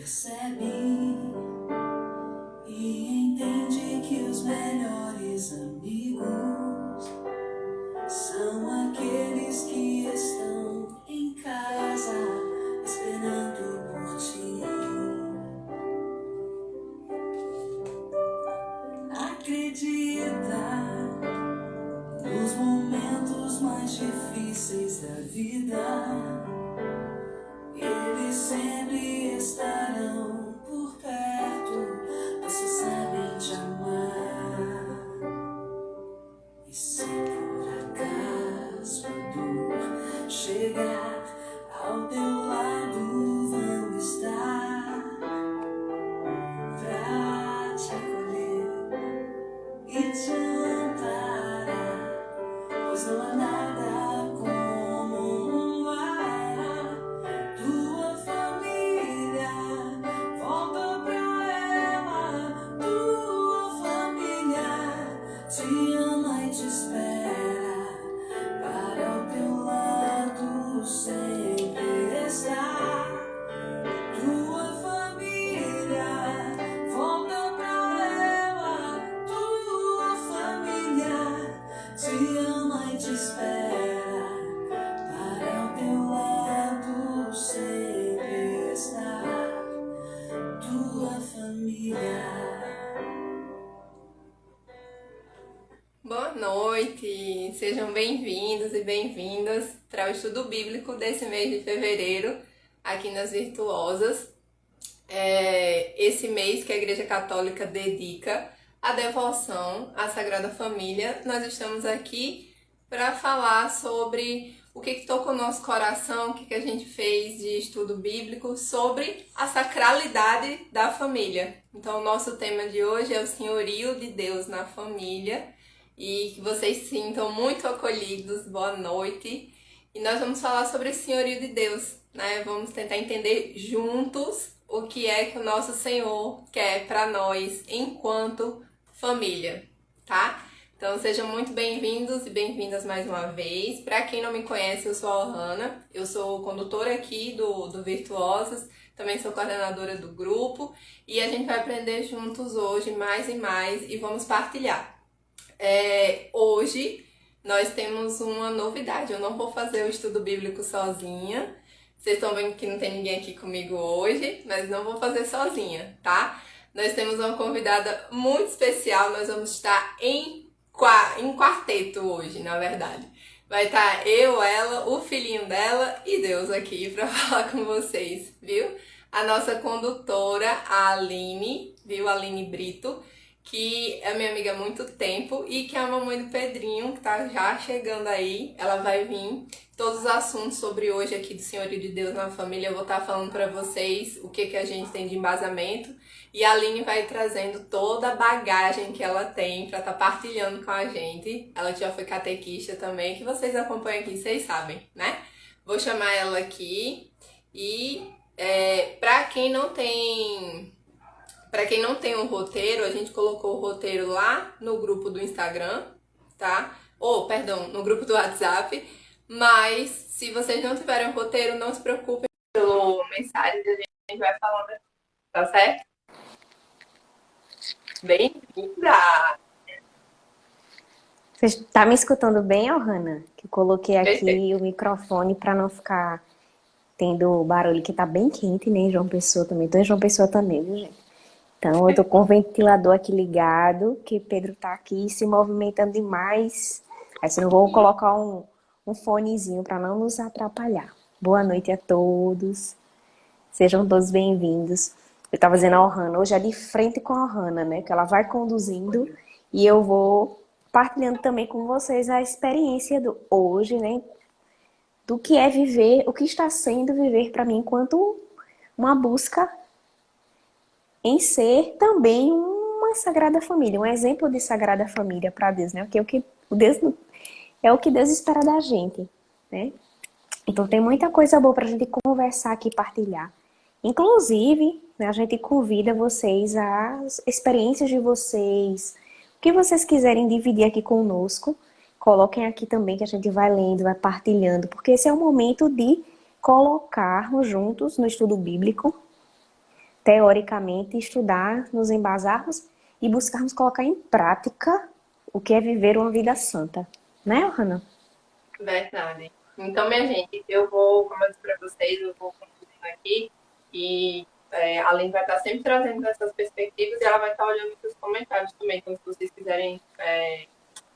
percebe e entende que os melhores amigos são aqueles que estão em casa esperando por ti. Acredita nos momentos mais difíceis da vida, eles sempre estarão por perto, você sabe te amar. E se por acaso a dor chegar ao teu lado, vão estar pra te acolher e te amparar, pois não há nada como um lar. Tua família, volta pra ela. Tua família te ama e te espera, para o teu lado sempre estar. Tua família, volta pra ela. Tua família te ama e te espera, para o teu lado sempre estar. Tua família. Boa noite, sejam bem-vindos e bem-vindas para o estudo bíblico desse mês de fevereiro aqui nas Virtuosas. Esse mês que a Igreja Católica dedica à devoção à Sagrada Família, nós estamos aqui para falar sobre o que tocou o nosso coração, o que a gente fez de estudo bíblico sobre a sacralidade da família. Então, o nosso tema de hoje é o senhorio de Deus na família. E que vocês se sintam muito acolhidos, boa noite. E nós vamos falar sobre o senhorio de Deus, né? Vamos tentar entender juntos o que é que o nosso Senhor quer para nós enquanto família, tá? Então sejam muito bem-vindos e bem-vindas mais uma vez. Para quem não me conhece, eu sou a Ohana, eu sou condutora aqui do Virtuosas, também sou coordenadora do grupo e a gente vai aprender juntos hoje mais e mais e vamos partilhar. Hoje nós temos uma novidade, eu não vou fazer o estudo bíblico sozinha. Vocês estão vendo que não tem ninguém aqui comigo hoje, mas não vou fazer sozinha, tá? Nós temos uma convidada muito especial, nós vamos estar em quarteto hoje, na verdade. Vai estar eu, ela, o filhinho dela e Deus aqui pra falar com vocês, viu? A nossa condutora, a Aline, viu? A Aline Brito, que é minha amiga há muito tempo e que é a mamãe do Pedrinho, que tá já chegando aí. Ela vai vir todos os assuntos sobre hoje aqui do Senhorio de Deus na Família. Eu vou estar falando para vocês o que a gente tem de embasamento. E a Aline vai trazendo toda a bagagem que ela tem para estar partilhando com a gente. Ela já foi catequista também, que vocês acompanham aqui, vocês sabem, né? Vou chamar ela aqui e para quem não tem o roteiro, a gente colocou o roteiro lá no grupo do Instagram, tá? No grupo do WhatsApp. Mas se vocês não tiverem o roteiro, não se preocupem pela mensagem, a gente vai falando, tá certo? Bem-vinda! Você está me escutando bem, Ohana? Que eu coloquei aqui o microfone para não ficar tendo barulho, que tá bem quente, né? Em João Pessoa também. Tô em João Pessoa também, viu, gente? Então, eu tô com o ventilador aqui ligado, que Pedro tá aqui se movimentando demais. Aí, se não vou colocar um fonezinho para não nos atrapalhar. Boa noite a todos. Sejam todos bem-vindos. Eu tava dizendo a Ohana, hoje é de frente com a Ohana, né? Que ela vai conduzindo e eu vou partilhando também com vocês a experiência do hoje, né? Do que é viver, o que está sendo viver para mim enquanto uma busca em ser também uma Sagrada Família, um exemplo de Sagrada Família para Deus, né? Porque é o que Deus espera da gente, né? Então tem muita coisa boa para a gente conversar aqui, partilhar. Inclusive, né, a gente convida vocês às experiências de vocês, o que vocês quiserem dividir aqui conosco, coloquem aqui também que a gente vai lendo, vai partilhando, porque esse é o momento de colocarmos juntos no estudo bíblico teoricamente, estudar, nos embasarmos e buscarmos colocar em prática o que é viver uma vida santa. Né, Ohana? Verdade. Então, minha gente, eu vou, como eu disse para vocês, eu vou concluindo aqui e a Aline vai estar sempre trazendo essas perspectivas e ela vai estar olhando os comentários também. Então, se vocês quiserem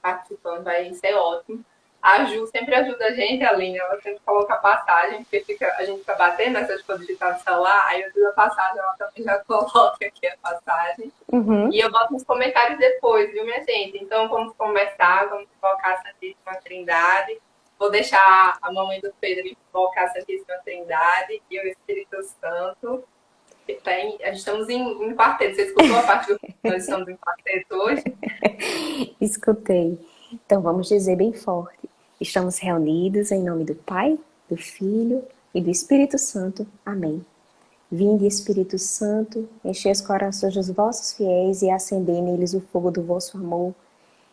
participando, vai ser ótimo. A Ju sempre ajuda a gente, a Aline, ela sempre coloca a passagem, porque a gente fica batendo nessa de digitar no celular, aí eu digo a passagem, ela também já coloca aqui a passagem. Uhum. E eu boto nos comentários depois, viu, minha gente? Então, vamos conversar, vamos colocar a Santíssima Trindade. Vou deixar a mamãe do Pedro invocar a Santíssima Trindade e o Espírito Santo. Estamos em quarteto. Você escutou a parte do que nós estamos em quarteto hoje? Escutei. Então vamos dizer bem forte. Estamos reunidos em nome do Pai, do Filho e do Espírito Santo. Amém. Vinde, Espírito Santo, enchei os corações dos vossos fiéis e acendei neles o fogo do vosso amor.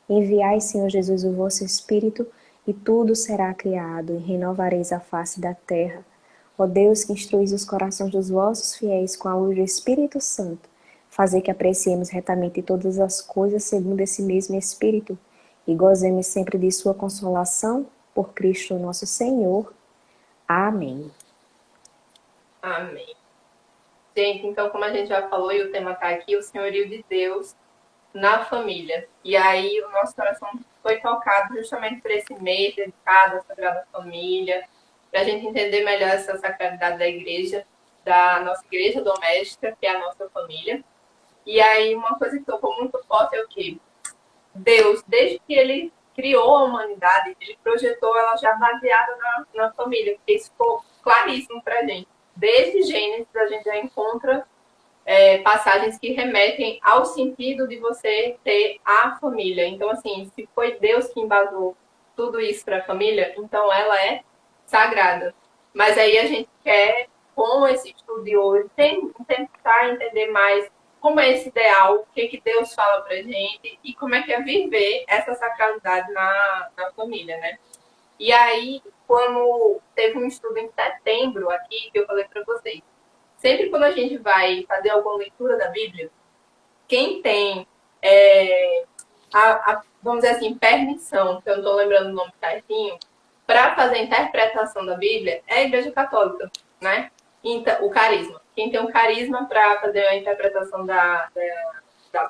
Enviai, Senhor Jesus, o vosso Espírito, e tudo será criado, e renovareis a face da terra. Ó Deus, que instruís os corações dos vossos fiéis com a luz do Espírito Santo, fazei que apreciemos retamente todas as coisas segundo esse mesmo Espírito, e gozemos sempre de sua consolação, por Cristo nosso Senhor. Amém. Amém. Gente, então, como a gente já falou, e o tema está aqui, o senhorio de Deus na família. E aí o nosso coração foi tocado justamente por esse mês dedicado à Sagrada Família, para a gente entender melhor essa sacralidade da igreja, da nossa igreja doméstica, que é a nossa família. E aí uma coisa que tocou muito forte é o quê? Deus, desde que ele criou a humanidade, ele projetou ela já baseada na família, porque isso ficou claríssimo para a gente. Desde Gênesis a gente já encontra passagens que remetem ao sentido de você ter a família. Então, assim, se foi Deus que embasou tudo isso para a família, então ela é sagrada. Mas aí a gente quer, com esse estudo de hoje, tentar entender mais como é esse ideal, o que Deus fala pra gente e como é que é viver essa sacralidade na família, né? E aí, quando teve um estudo em setembro aqui, que eu falei para vocês, sempre quando a gente vai fazer alguma leitura da Bíblia, quem tem, vamos dizer assim, permissão, que eu não estou lembrando o nome certinho, para fazer a interpretação da Bíblia é a Igreja Católica, né? Então, o carisma. Quem tem um carisma para fazer a interpretação da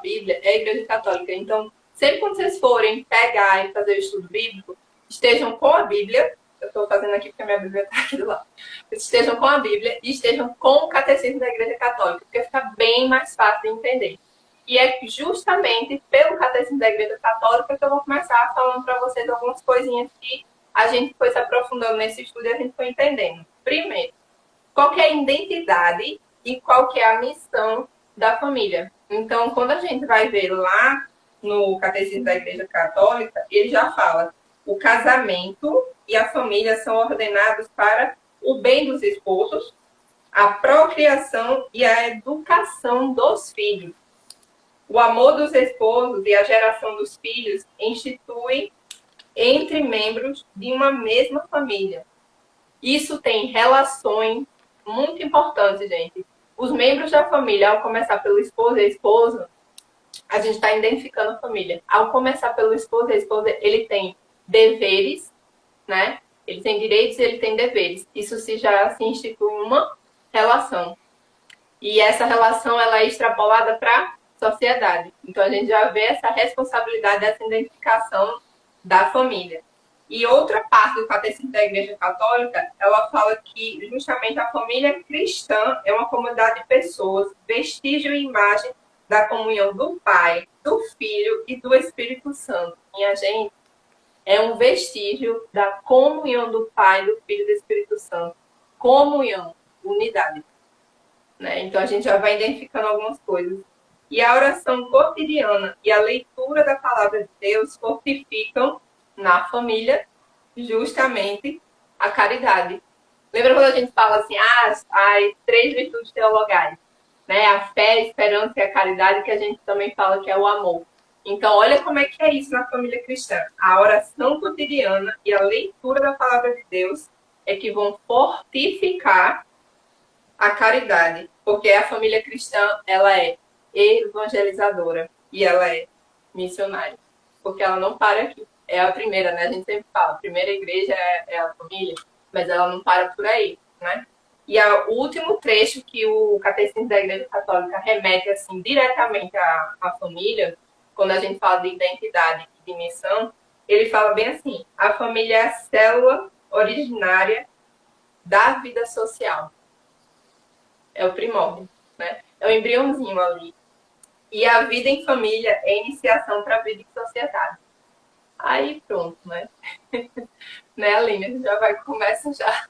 Bíblia é a Igreja Católica. Então, sempre quando vocês forem pegar e fazer o estudo bíblico, estejam com a Bíblia. Eu estou fazendo aqui porque a minha Bíblia está aqui do lado. Estejam com a Bíblia e estejam com o Catecismo da Igreja Católica, porque fica bem mais fácil de entender. E é justamente pelo Catecismo da Igreja Católica que eu vou começar falando para vocês algumas coisinhas que a gente foi se aprofundando nesse estudo e a gente foi entendendo. Primeiro, qual que é a identidade e qual que é a missão da família. Então, quando a gente vai ver lá no Catecismo da Igreja Católica, ele já fala: o casamento e a família são ordenados para o bem dos esposos, a procriação e a educação dos filhos. O amor dos esposos e a geração dos filhos instituem entre membros de uma mesma família. Isso tem relações muito importantes, gente. Os membros da família, ao começar pelo esposo e a esposa, a gente está identificando a família. Ao começar pelo esposo e a esposa, ele tem deveres, né? Ele tem direitos e ele tem deveres. Isso já se institui uma relação. E essa relação ela é extrapolada para a sociedade. Então, a gente já vê essa responsabilidade dessa identificação da família. E outra parte do Catecismo da Igreja Católica, ela fala que justamente a família cristã é uma comunidade de pessoas, vestígio e imagem da comunhão do Pai, do Filho e do Espírito Santo. Minha gente, é um vestígio da comunhão do Pai, do Filho e do Espírito Santo. Comunhão, unidade. Né? Então a gente já vai identificando algumas coisas. E a oração cotidiana e a leitura da palavra de Deus fortificam na família justamente a caridade. Lembra quando a gente fala assim, as 3 virtudes teologais, né? A fé, a esperança e a caridade, que a gente também fala que é o amor. Então, olha como é que é isso na família cristã. A oração cotidiana e a leitura da palavra de Deus é que vão fortificar a caridade, porque a família cristã, ela é evangelizadora e ela é missionária, porque ela não para aqui. É a primeira, né? A gente sempre fala, a primeira igreja é a família, mas ela não para por aí, né? E o último trecho que o Catecismo da Igreja Católica remete, assim, diretamente à família, quando a gente fala de identidade e de missão, ele fala bem assim, a família é a célula originária da vida social. É o primórdio, né? É o embriãozinho ali. E a vida em família é a iniciação para a vida em sociedade. Aí pronto, né? Né, Aline? A gente já vai, começa já.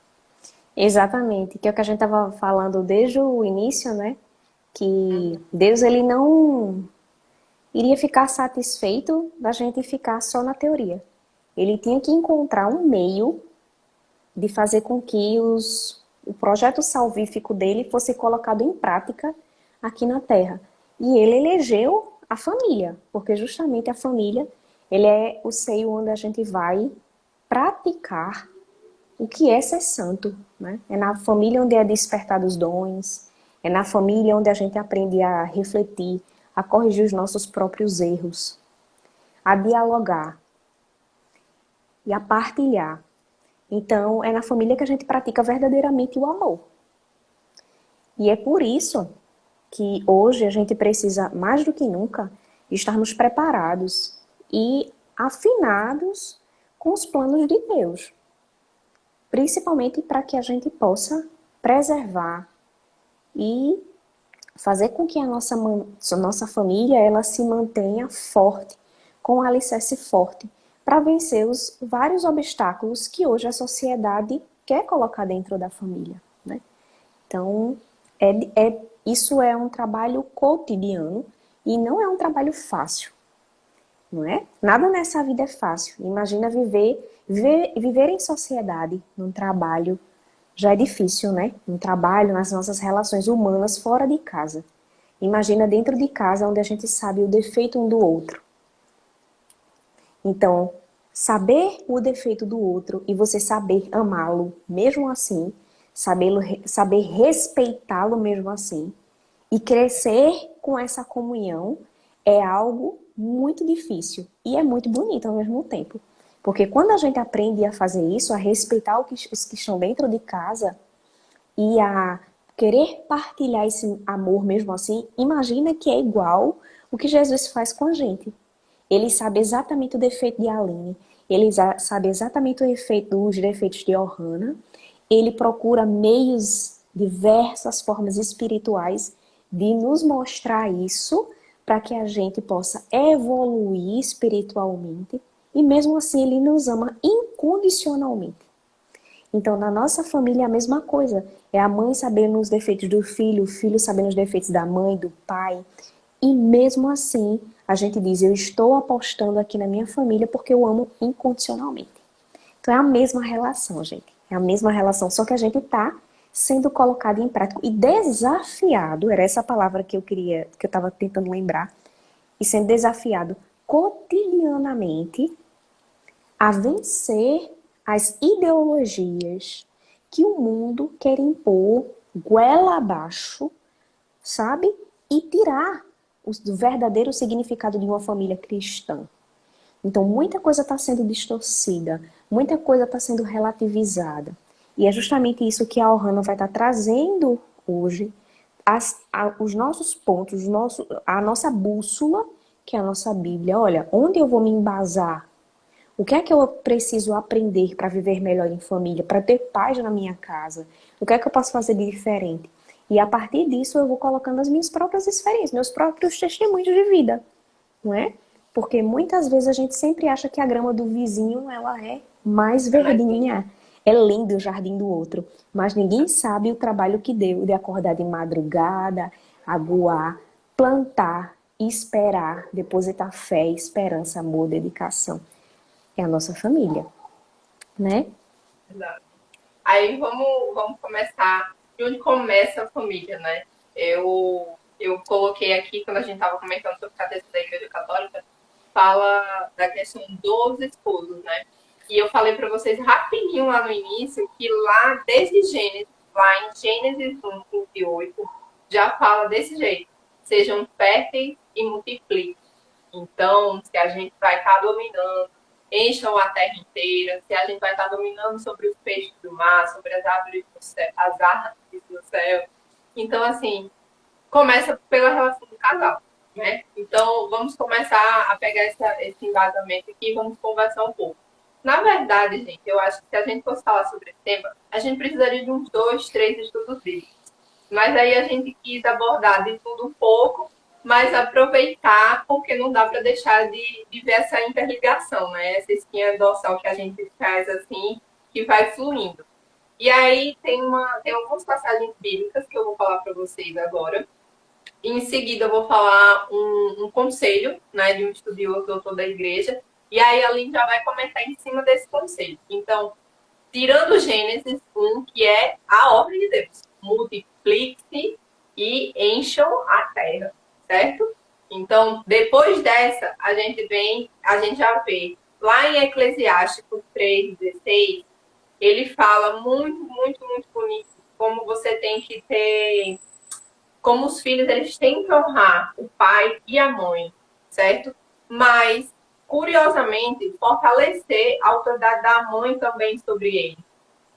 Exatamente, que é o que a gente estava falando desde o início, né? Que Deus, ele não iria ficar satisfeito da gente ficar só na teoria. Ele tinha que encontrar um meio de fazer com que o projeto salvífico dele fosse colocado em prática aqui na Terra. E ele elegeu a família, porque justamente a família, ele é o seio onde a gente vai praticar o que é ser santo, né? É na família onde é despertado os dons, é na família onde a gente aprende a refletir, a corrigir os nossos próprios erros, a dialogar e a partilhar. Então, é na família que a gente pratica verdadeiramente o amor. E é por isso que hoje a gente precisa, mais do que nunca, estarmos preparados e afinados com os planos de Deus. Principalmente para que a gente possa preservar e fazer com que a nossa família ela se mantenha forte, com um alicerce forte, para vencer os vários obstáculos que hoje a sociedade quer colocar dentro da família, né? Então, isso é um trabalho cotidiano e não é um trabalho fácil, não é? Nada nessa vida é fácil. Imagina viver em sociedade, num trabalho, já é difícil, né? Um trabalho, nas nossas relações humanas fora de casa. Imagina dentro de casa, onde a gente sabe o defeito um do outro. Então, saber o defeito do outro e você saber amá-lo mesmo assim, saber respeitá-lo mesmo assim, e crescer com essa comunhão é algo muito difícil e é muito bonito ao mesmo tempo. Porque quando a gente aprende a fazer isso, a respeitar os que estão dentro de casa e a querer partilhar esse amor mesmo assim, imagina que é igual o que Jesus faz com a gente. Ele sabe exatamente o defeito de Aline, ele sabe exatamente os defeitos de Ohana, ele procura meios, diversas formas espirituais de nos mostrar isso para que a gente possa evoluir espiritualmente e mesmo assim ele nos ama incondicionalmente. Então, na nossa família é a mesma coisa. É a mãe sabendo os defeitos do filho, o filho sabendo os defeitos da mãe, do pai. E mesmo assim, a gente diz, eu estou apostando aqui na minha família porque eu amo incondicionalmente. Então é a mesma relação, gente. É a mesma relação, só que a gente está sendo colocado em prática e desafiado, era essa palavra que eu estava tentando lembrar, e sendo desafiado cotidianamente a vencer as ideologias que o mundo quer impor goela abaixo, sabe? E tirar o verdadeiro significado de uma família cristã. Então, muita coisa está sendo distorcida, muita coisa está sendo relativizada. E é justamente isso que a Ohana vai estar trazendo hoje, os nossos pontos, a nossa bússola, que é a nossa Bíblia. Olha, onde eu vou me embasar? O que é que eu preciso aprender para viver melhor em família, para ter paz na minha casa? O que é que eu posso fazer de diferente? E a partir disso eu vou colocando as minhas próprias experiências, meus próprios testemunhos de vida, não é? Porque muitas vezes a gente sempre acha que a grama do vizinho ela é mais verdinha. É lindo o jardim do outro. Mas ninguém sabe o trabalho que deu de acordar de madrugada, aguar, plantar, esperar, depositar fé, esperança, amor, dedicação. É a nossa família, né? Exato. Aí vamos começar de onde começa a família, né? Eu coloquei aqui, quando a gente estava comentando sobre o catecismo da Igreja Católica, fala da questão dos esposos, né? E eu falei para vocês rapidinho lá no início que lá, desde Gênesis, lá em Gênesis 1, 28, já fala desse jeito. Sejam férteis e multipliquem. Então, se a gente vai estar dominando, encham a terra inteira, se a gente vai estar dominando sobre os peixes do mar, sobre as árvores do céu. Então, assim, começa pela relação do casal, né? Então, vamos começar a pegar esse embasamento aqui e vamos conversar um pouco. Na verdade, gente, eu acho que se a gente fosse falar sobre esse tema, a gente precisaria de uns 2, 3 estudos bíblicos. Mas aí a gente quis abordar de tudo um pouco, mas aproveitar, porque não dá para deixar de ver essa interligação, né? Essa espinha dorsal que a gente faz assim, que vai fluindo. E aí tem algumas passagens bíblicas que eu vou falar para vocês agora. E em seguida eu vou falar um conselho, né, de um estudioso doutor da igreja. E aí a Aline já vai comentar em cima desse conselho. Então, tirando Gênesis 1, que é a ordem de Deus. Multiplique-se e encham a terra, certo? Então, depois dessa, a gente já vê lá em Eclesiástico 3:16, ele fala muito, muito, muito bonito como você tem que ter, como os filhos eles têm que honrar o pai e a mãe, certo? Mas, curiosamente, fortalecer a autoridade da mãe também sobre ele.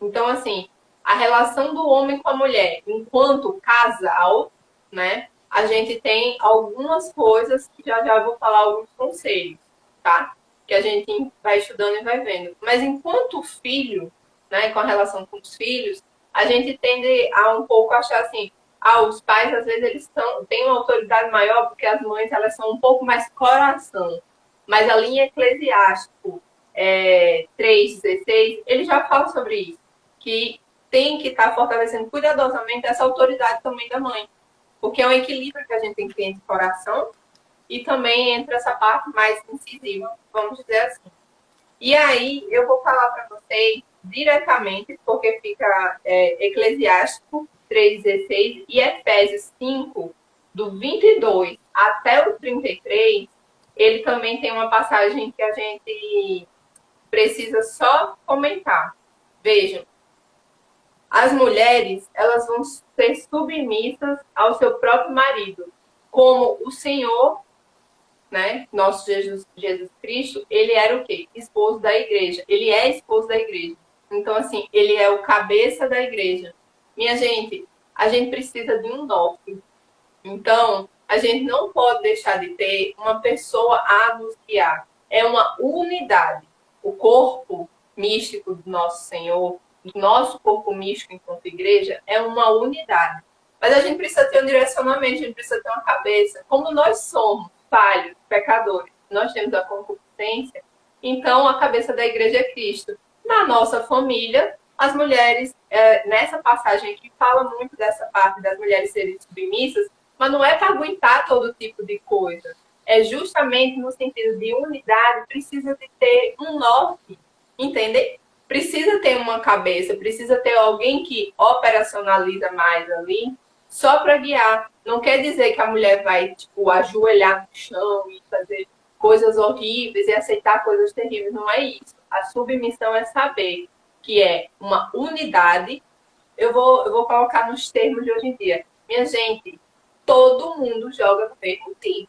Então, assim, a relação do homem com a mulher enquanto casal, né? A gente tem algumas coisas que já vou falar alguns conselhos, tá? Que a gente vai estudando e vai vendo. Mas enquanto filho, né, com a relação com os filhos, a gente tende a um pouco achar assim, os pais às vezes eles têm uma autoridade maior porque as mães elas são um pouco mais coração. Mas a linha Eclesiástico 3:16, ele já fala sobre isso, que tem que estar fortalecendo cuidadosamente essa autoridade também da mãe. Porque é um equilíbrio que a gente tem que ter entre coração e também entre essa parte mais incisiva, vamos dizer assim. E aí eu vou falar para vocês diretamente, porque fica Eclesiástico 3:16 e Efésios 5, do 22 até o 33, ele também tem uma passagem que a gente precisa só comentar. Vejam, as mulheres, elas vão ser submissas ao seu próprio marido, como o Senhor, né, nosso Jesus Cristo, ele era o quê? Esposo da igreja. Ele é esposo da igreja. Então, assim, ele é o cabeça da igreja. Minha gente, a gente precisa de um norte. Então, a gente não pode deixar de ter uma pessoa a nos guiar. É uma unidade. O corpo místico do nosso Senhor, o nosso corpo místico enquanto igreja, é uma unidade. Mas a gente precisa ter um direcionamento, a gente precisa ter uma cabeça. Como nós somos falhos, pecadores, nós temos a concupiscência, então a cabeça da igreja é Cristo. Na nossa família, as mulheres, nessa passagem aqui, fala muito dessa parte das mulheres serem submissas, mas não é para aguentar todo tipo de coisa. É justamente no sentido de unidade, precisa de ter um norte, entende? Precisa ter uma cabeça, precisa ter alguém que operacionaliza mais ali, só para guiar. Não quer dizer que a mulher vai, tipo, ajoelhar no chão e fazer coisas horríveis e aceitar coisas terríveis. Não é isso. A submissão é saber que é uma unidade. Eu vou colocar nos termos de hoje em dia. Minha gente, todo mundo joga no mesmo time.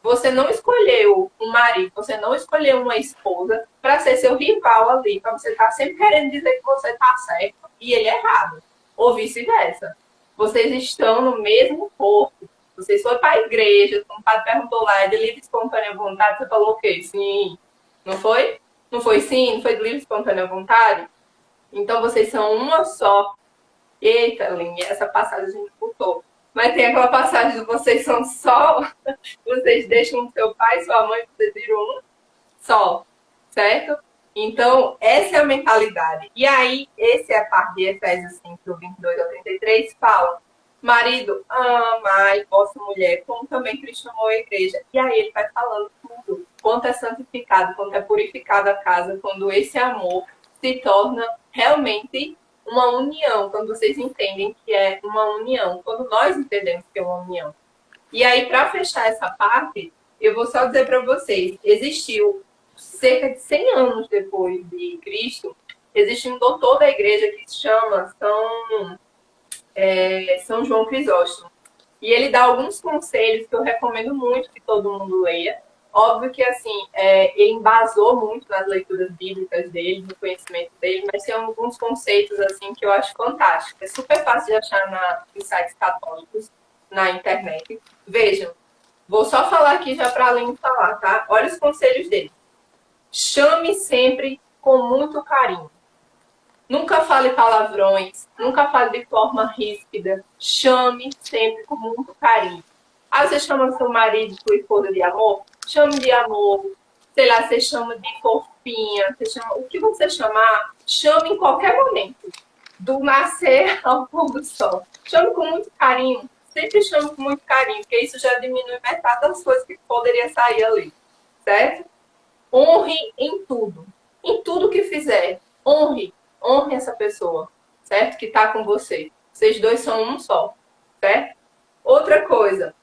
Você não escolheu um marido, você não escolheu uma esposa para ser seu rival ali, para você estar sempre querendo dizer que você está certo e ele é errado. Ou vice-versa. Vocês estão no mesmo corpo. Vocês foram para a igreja, como o padre perguntou lá, é de livre e espontânea vontade, você falou o quê? Sim. Não foi? Não foi sim? Não foi de livre e espontânea vontade? Então vocês são uma só. Eita, Linha, essa passagem a gente botou. Mas tem aquela passagem de vocês são só, vocês deixam seu pai e sua mãe, vocês viram um só, certo? Então, essa é a mentalidade. E aí, essa é a parte de Efésios 5, do 22 ao 33, fala, marido, amai vossa mulher, como também Cristo amou a igreja. E aí ele vai falando tudo, quanto é santificado, quanto é purificada a casa, quando esse amor se torna realmente uma união, quando vocês entendem que é uma união, quando nós entendemos que é uma união. E aí, para fechar essa parte, eu vou só dizer para vocês, existiu, cerca de 100 anos depois de Cristo, existe um doutor da igreja que se chama São João Crisóstomo. E ele dá alguns conselhos que eu recomendo muito que todo mundo leia. Óbvio que, assim, ele embasou muito nas leituras bíblicas dele, no conhecimento dele, mas tem alguns conceitos, assim, que eu acho fantástico. É super fácil de achar em sites católicos, na internet. Vejam, vou só falar aqui já para além de falar, tá? Olha os conselhos dele. Chame sempre com muito carinho. Nunca fale palavrões, nunca fale de forma ríspida. Chame sempre com muito carinho. Ah, você chama seu marido, sua esposa de amor? Chame de amor. Sei lá, você chama de fofinha. Você chama, o que você chamar, chame em qualquer momento. Do nascer ao pôr do sol. Chame com muito carinho. Sempre chame com muito carinho, porque isso já diminui metade das coisas que poderia sair ali. Certo? Honre em tudo. Em tudo que fizer. Honre essa pessoa, certo? Que está com você. Vocês dois são um só, certo? Outra coisa,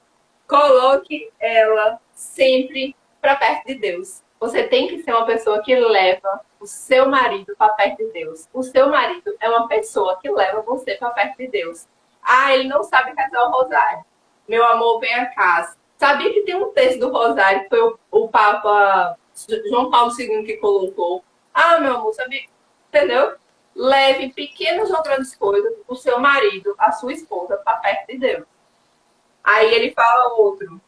coloque ela sempre para perto de Deus. Você tem que ser uma pessoa que leva o seu marido para perto de Deus. O seu marido é uma pessoa que leva você para perto de Deus. Ah, ele não sabe rezar o rosário. Meu amor, vem a casa. Sabia que tem um texto do rosário que foi o Papa João Paulo II que colocou? Ah, meu amor, sabia? Entendeu? Leve pequenas ou grandes coisas, o seu marido, a sua esposa, para perto de Deus. Aí ele fala outro.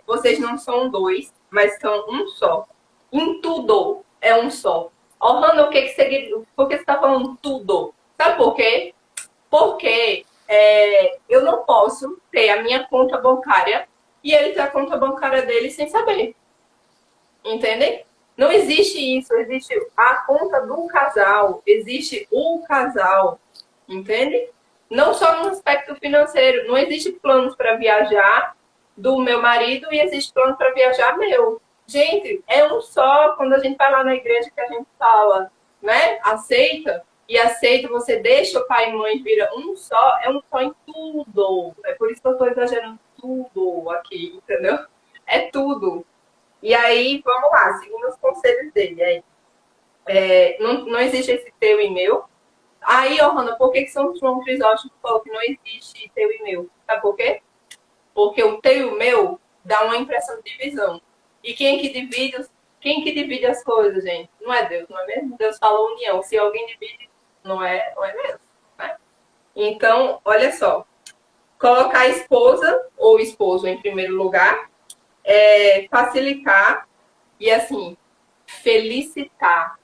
Vocês não são dois, mas são um só. Em tudo é um só. Oh, Hannah, por que você está falando tudo? Sabe por quê? Porque eu não posso ter a minha conta bancária e ele ter a conta bancária dele sem saber. Entendem? Não existe isso, existe a conta do casal, existe o casal, entende? Não só no aspecto financeiro, não existe planos para viajar do meu marido e existe plano para viajar meu. Gente, é um só, quando a gente vai lá na igreja que a gente fala, né? Aceita, e aceita, você deixa o pai e mãe vira um só, é um só em tudo. É por isso que eu estou exagerando tudo aqui, entendeu? É tudo. E aí, vamos lá, seguindo os conselhos dele. Não existe esse teu e meu. Aí, Hannah, por que São João Crisóstomo falou que não existe teu e meu? Sabe por quê? Porque o teu e o meu dá uma impressão de divisão. E quem que divide as coisas, gente? Não é Deus, não é mesmo? Deus falou união. Se alguém divide, não é mesmo. Né? Então, olha só. Colocar a esposa ou esposo em primeiro lugar, facilitar e, assim, felicitar,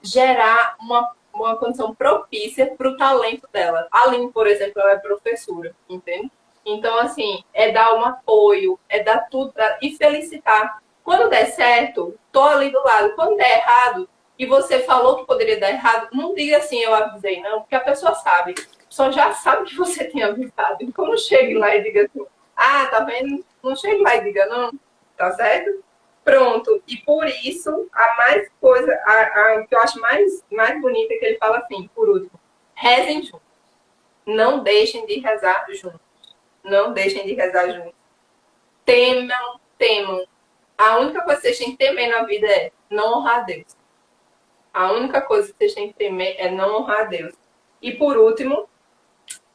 gerar uma condição propícia para o talento dela. A Aline, por exemplo, ela é professora, entende? Então, assim, dar um apoio, dar tudo e felicitar. Quando der certo, tô ali do lado. Quando der errado, e você falou que poderia dar errado, não diga assim, eu avisei, não, porque a pessoa sabe. A pessoa já sabe que você tem avisado. Então, não chegue lá e diga assim, ah, tá vendo? Não chegue lá e diga, não, tá certo? Pronto. E por isso, a mais coisa, a que eu acho mais bonita é que ele fala assim, por último, rezem juntos. Não deixem de rezar juntos. Não deixem de rezar juntos. Temam. A única coisa que vocês têm que temer na vida é não honrar a Deus. A única coisa que vocês têm que temer é não honrar a Deus. E por último,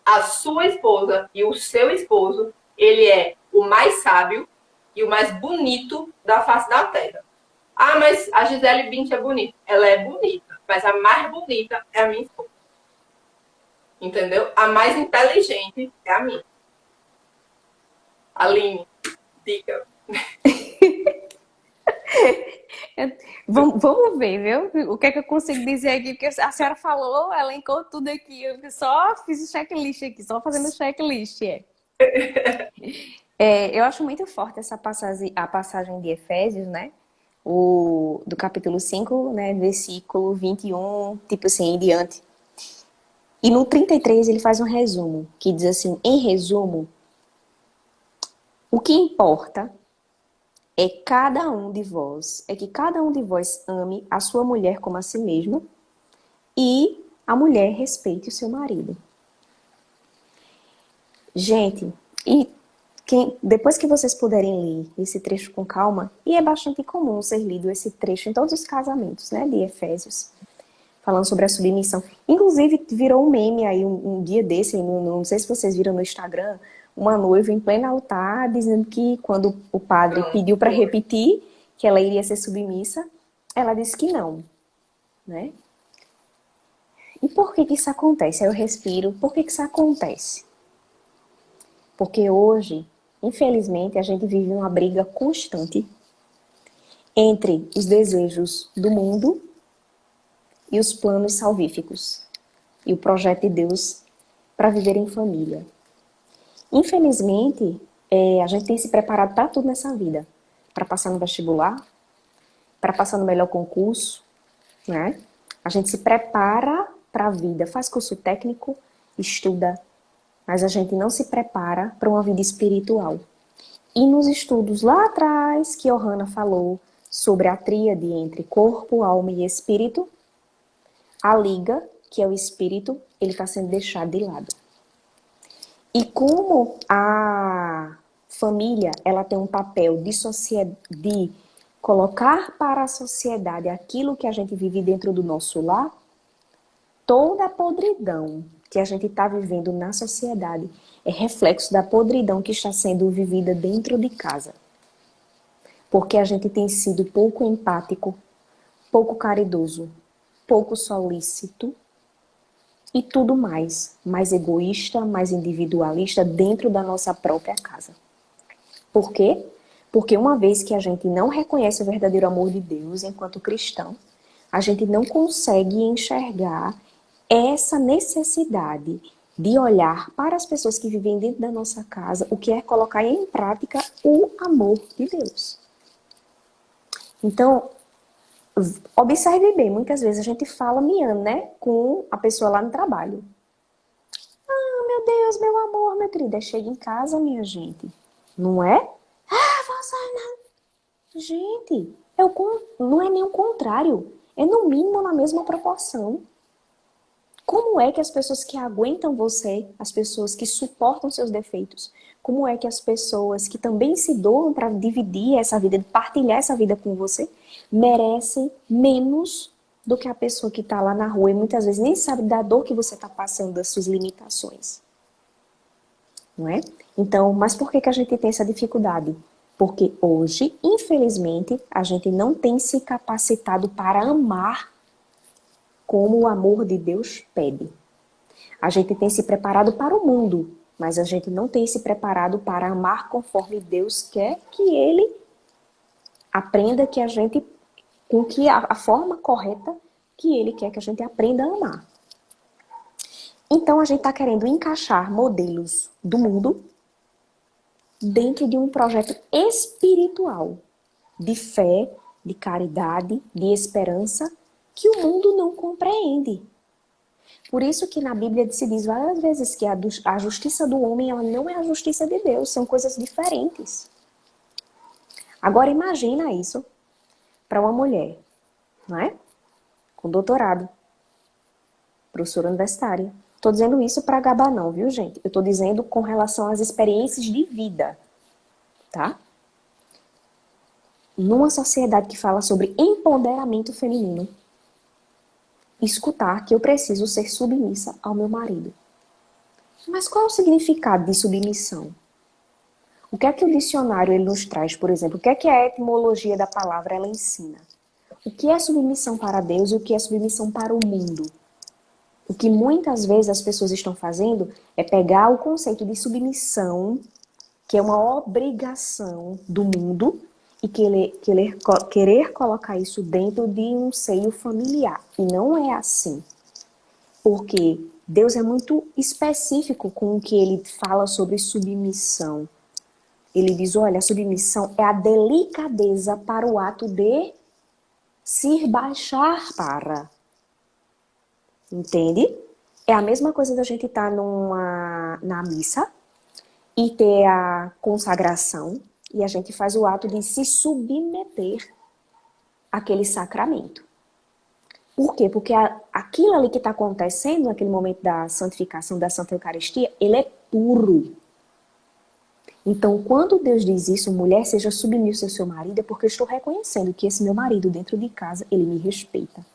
a sua esposa e o seu esposo, ele é o mais sábio e o mais bonito da face da terra. Ah, mas a Gisele Bündchen é bonita. Ela é bonita, mas a mais bonita é a minha esposa. Entendeu? A mais inteligente é a minha. Aline, diga. Vamos ver, viu? O que é que eu consigo dizer aqui? Porque a senhora falou, elencou tudo aqui. Eu só fiz o checklist aqui, só fazendo o checklist. Eu acho muito forte essa passagem, a passagem de Efésios, né? Do capítulo 5, né? Versículo 21, tipo assim, em diante. E no 33 ele faz um resumo, que diz assim, em resumo, o que importa é que cada um de vós ame a sua mulher como a si mesma e a mulher respeite o seu marido. Gente, depois que vocês puderem ler esse trecho com calma, e é bastante comum ser lido esse trecho em todos os casamentos, né, de Efésios, falando sobre a submissão. Inclusive, virou um meme aí um dia desse, não sei se vocês viram no Instagram, uma noiva em pleno altar dizendo que quando o padre pediu para repetir que ela iria ser submissa, ela disse que não, né? E por que que isso acontece? Aí eu respiro. Por que que isso acontece? Porque hoje, infelizmente, a gente vive uma briga constante entre os desejos do mundo e os planos salvíficos e o projeto de Deus para viver em família. Infelizmente, a gente tem se preparado para tudo nessa vida. Para passar no vestibular, para passar no melhor concurso, né? A gente se prepara para a vida, faz curso técnico, estuda, mas a gente não se prepara para uma vida espiritual. E nos estudos lá atrás, que Ohana falou sobre a tríade entre corpo, alma e espírito, a liga, que é o espírito, ele está sendo deixado de lado. E como a família, ela tem um papel de colocar para a sociedade aquilo que a gente vive dentro do nosso lar, toda a podridão que a gente está vivendo na sociedade é reflexo da podridão que está sendo vivida dentro de casa. Porque a gente tem sido pouco empático, pouco caridoso, pouco solícito e tudo mais egoísta, mais individualista dentro da nossa própria casa. Por quê? Porque uma vez que a gente não reconhece o verdadeiro amor de Deus enquanto cristão, a gente não consegue enxergar essa necessidade de olhar para as pessoas que vivem dentro da nossa casa, o que é colocar em prática o amor de Deus. Então, observe bem, muitas vezes a gente fala miando, né, com a pessoa lá no trabalho. Ah, meu Deus, meu amor, meu querido, chega em casa, minha gente, não é? Ah, você não... Gente, não é nem o contrário, é no mínimo na mesma proporção. Como é que as pessoas que aguentam você, as pessoas que suportam seus defeitos, como é que as pessoas que também se doam para dividir essa vida, partilhar essa vida com você, merecem menos do que a pessoa que está lá na rua e muitas vezes nem sabe da dor que você está passando, das suas limitações? Não é? Então, mas por que a gente tem essa dificuldade? Porque hoje, infelizmente, a gente não tem se capacitado para amar como o amor de Deus pede. A gente tem se preparado para o mundo, mas a gente não tem se preparado para amar conforme Deus quer que Ele aprenda que a gente, com que a forma correta que Ele quer que a gente aprenda a amar. Então a gente está querendo encaixar modelos do mundo dentro de um projeto espiritual, de fé, de caridade, de esperança, que o mundo não compreende. Por isso que na Bíblia se diz várias vezes que a justiça do homem ela não é a justiça de Deus, são coisas diferentes. Agora imagina isso para uma mulher, não é? Com doutorado, professora universitária. Estou dizendo isso para gabar não, viu, gente? Eu estou dizendo com relação às experiências de vida, tá? Numa sociedade que fala sobre empoderamento feminino, escutar que eu preciso ser submissa ao meu marido. Mas qual é o significado de submissão? O que é que o dicionário ele nos traz, por exemplo? O que é que a etimologia da palavra ela ensina? O que é submissão para Deus e o que é submissão para o mundo? O que muitas vezes as pessoas estão fazendo é pegar o conceito de submissão, que é uma obrigação do mundo, e querer colocar isso dentro de um seio familiar. E não é assim. Porque Deus é muito específico com o que Ele fala sobre submissão. Ele diz, olha, a submissão é a delicadeza para o ato de se baixar para. Entende? É a mesma coisa da gente estar na missa e ter a consagração e a gente faz o ato de se submeter àquele sacramento. Por quê? Porque aquilo ali que está acontecendo naquele momento da santificação, da Santa Eucaristia, ele é puro. Então, quando Deus diz isso, mulher, seja submissa ao seu marido, é porque eu estou reconhecendo que esse meu marido dentro de casa, ele me respeita.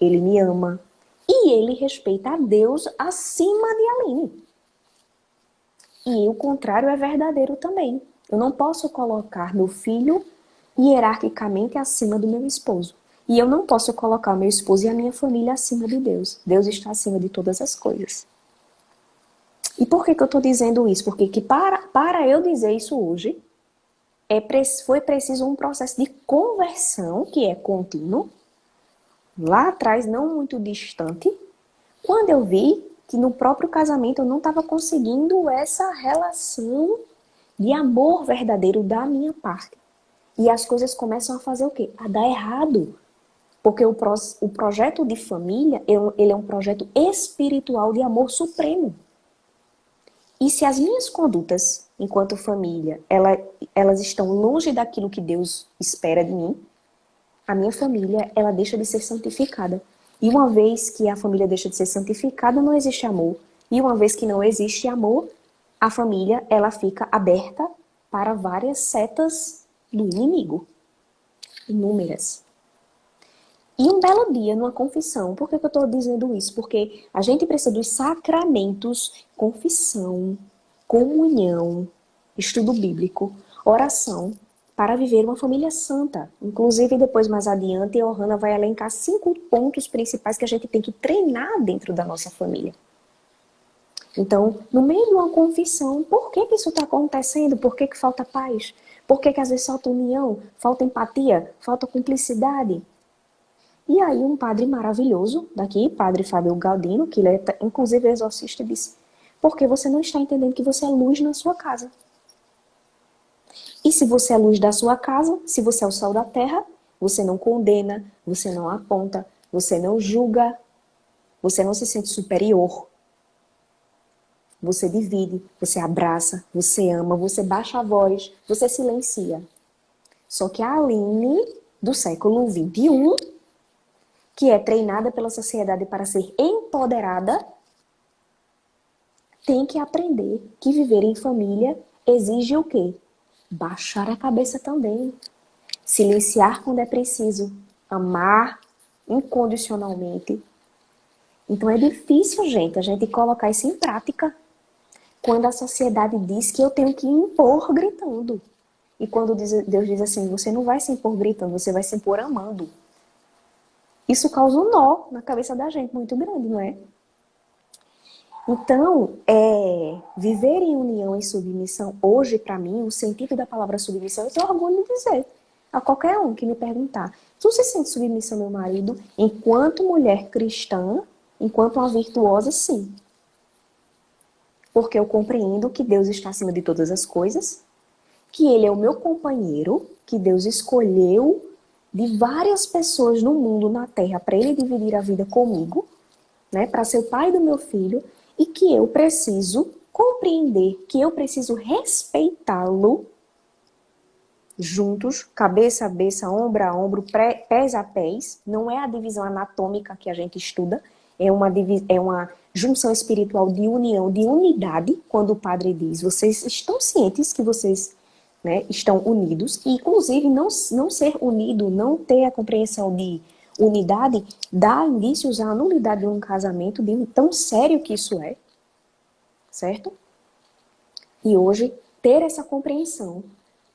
ele me ama e ele respeita a Deus acima de Aline. E o contrário é verdadeiro também. Eu não posso colocar meu filho hierarquicamente acima do meu esposo. E eu não posso colocar o meu esposo e a minha família acima de Deus. Deus está acima de todas as coisas. E por que eu estou dizendo isso? Porque para eu dizer isso hoje, foi preciso um processo de conversão, que é contínuo, lá atrás, não muito distante, quando eu vi que no próprio casamento eu não estava conseguindo essa relação de amor verdadeiro da minha parte. E as coisas começam a fazer o quê? A dar errado. Porque o projeto de família, ele é um projeto espiritual de amor supremo. E se as minhas condutas, enquanto família, elas estão longe daquilo que Deus espera de mim, a minha família, ela deixa de ser santificada. E uma vez que a família deixa de ser santificada, não existe amor. E uma vez que não existe amor, a família, ela fica aberta para várias setas do inimigo. Inúmeras. E um belo dia, numa confissão, por que eu estou dizendo isso? Porque a gente precisa dos sacramentos, confissão, comunhão, estudo bíblico, oração, para viver uma família santa. Inclusive, depois, mais adiante, a Ohana vai elencar 5 pontos principais que a gente tem que treinar dentro da nossa família. Então, no meio de uma confissão, por que isso está acontecendo? Por que falta paz? Por que às vezes falta união, falta empatia, falta cumplicidade? E aí um padre maravilhoso daqui, padre Fábio Galdino, que ele é inclusive exorcista, disse: porque você não está entendendo que você é luz na sua casa. E se você é luz da sua casa, se você é o sal da terra, você não condena, você não aponta, você não julga, você não se sente superior. Você divide, você abraça, você ama, você baixa a voz, você silencia. Só que a Aline do século XXI, que é treinada pela sociedade para ser empoderada, tem que aprender que viver em família exige o quê? Baixar a cabeça também. Silenciar quando é preciso. Amar incondicionalmente. Então é difícil, gente, a gente colocar isso em prática. Quando a sociedade diz que eu tenho que impor gritando. E quando Deus diz assim, você não vai se impor gritando, você vai se impor amando. Isso causa um nó na cabeça da gente muito grande, não é? Então, viver em união e submissão, hoje, para mim, o sentido da palavra submissão, eu tenho orgulho de dizer a qualquer um que me perguntar: tu se sente submissa ao meu marido? Enquanto mulher cristã, enquanto uma virtuosa, sim. Porque eu compreendo que Deus está acima de todas as coisas, que Ele é o meu companheiro, que Deus escolheu de várias pessoas no mundo, na terra, para Ele dividir a vida comigo, né, para ser o pai do meu filho, e que eu preciso compreender, que eu preciso respeitá-lo juntos, cabeça a cabeça, ombro a ombro, pés a pés. Não é a divisão anatômica que a gente estuda, é uma junção espiritual de união, de unidade, quando o padre diz, vocês estão cientes que vocês, né, estão unidos, e inclusive não ser unido, não ter a compreensão de unidade, dá indícios à nulidade de um casamento, de tão sério que isso é, certo? E hoje, ter essa compreensão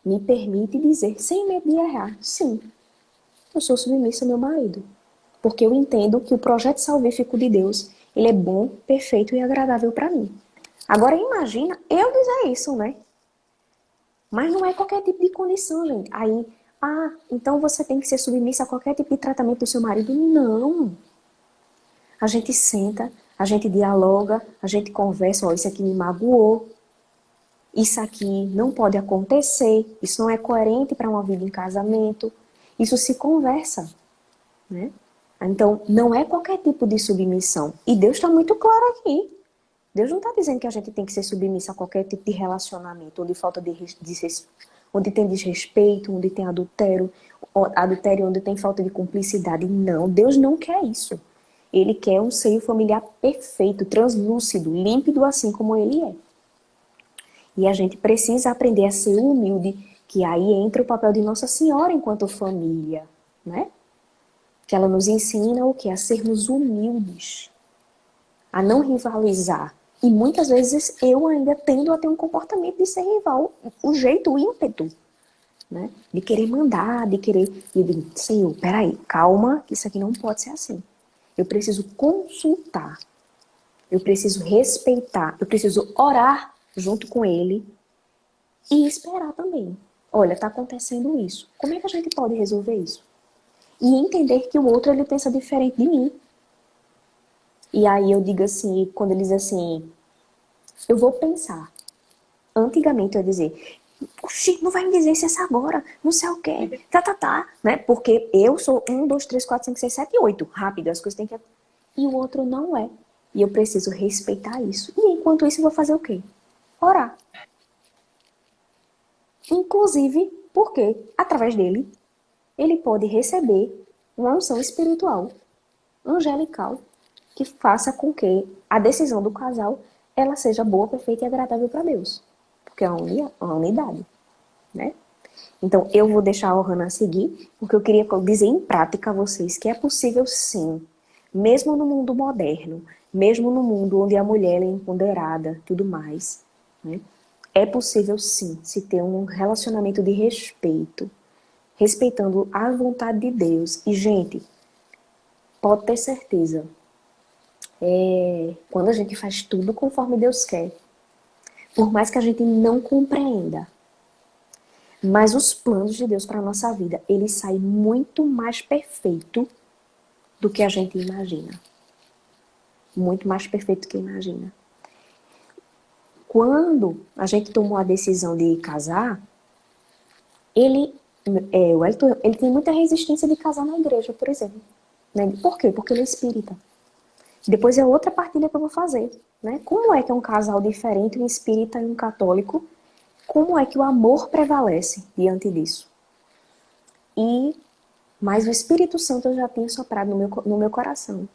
me permite dizer, sem medo de errar, sim, eu sou submissa ao meu marido, porque eu entendo que o projeto salvífico de Deus, ele é bom, perfeito e agradável para mim. Agora imagina eu dizer isso, né? Mas não é qualquer tipo de condição, gente. Aí, então você tem que ser submissa a qualquer tipo de tratamento do seu marido? Não. A gente senta, a gente dialoga, a gente conversa, isso aqui me magoou, isso aqui não pode acontecer, isso não é coerente para uma vida em casamento, isso se conversa, né? Então, não é qualquer tipo de submissão. E Deus está muito claro aqui. Deus não está dizendo que a gente tem que ser submissa a qualquer tipo de relacionamento, onde falta onde tem desrespeito, onde tem adultério, onde tem falta de cumplicidade. Não, Deus não quer isso. Ele quer um seio familiar perfeito, translúcido, límpido, assim como ele é. E a gente precisa aprender a ser humilde, que aí entra o papel de Nossa Senhora enquanto família, né? que ela nos ensina o quê? A sermos humildes, a não rivalizar. E muitas vezes eu ainda tendo a ter um comportamento de ser rival, o jeito, o ímpeto, né? De querer mandar, de querer... E eu digo, Senhor, peraí, calma, que isso aqui não pode ser assim. Eu preciso consultar, eu preciso respeitar, eu preciso orar junto com ele e esperar também. Olha, está acontecendo isso. Como é que a gente pode resolver isso? E entender que o outro, ele pensa diferente de mim. E aí eu digo assim, quando ele diz assim, eu vou pensar. Antigamente eu ia dizer, oxi, não vai me dizer se essa agora, não sei o quê, né? Porque eu sou 1, 2, 3, 4, 5, 6, 7, 8. Rápido, as coisas têm que... E o outro não é. E eu preciso respeitar isso. E enquanto isso eu vou fazer o quê? Orar. Inclusive, porque através dele, ele pode receber uma unção espiritual, angelical, que faça com que a decisão do casal ela seja boa, perfeita e agradável para Deus. Porque é uma unidade, né? Então, eu vou deixar a Ohana seguir, porque eu queria dizer em prática a vocês que é possível sim, mesmo no mundo moderno, mesmo no mundo onde a mulher é empoderada, tudo mais, né? É possível sim se ter um relacionamento de respeito, respeitando a vontade de Deus. E, gente, pode ter certeza, quando a gente faz tudo conforme Deus quer, por mais que a gente não compreenda, mas os planos de Deus para a nossa vida, eles saem muito mais perfeito do que a gente imagina. Muito mais perfeito do que imagina. Quando a gente tomou a decisão de casar, o Elton, ele tem muita resistência de casar na igreja, por exemplo. Né? Por quê? Porque ele é espírita. Depois é outra partilha que eu vou fazer. Né? Como é que é um casal diferente, um espírita e um católico? Como é que o amor prevalece diante disso? Mas o Espírito Santo eu já tinha soprado no meu coração.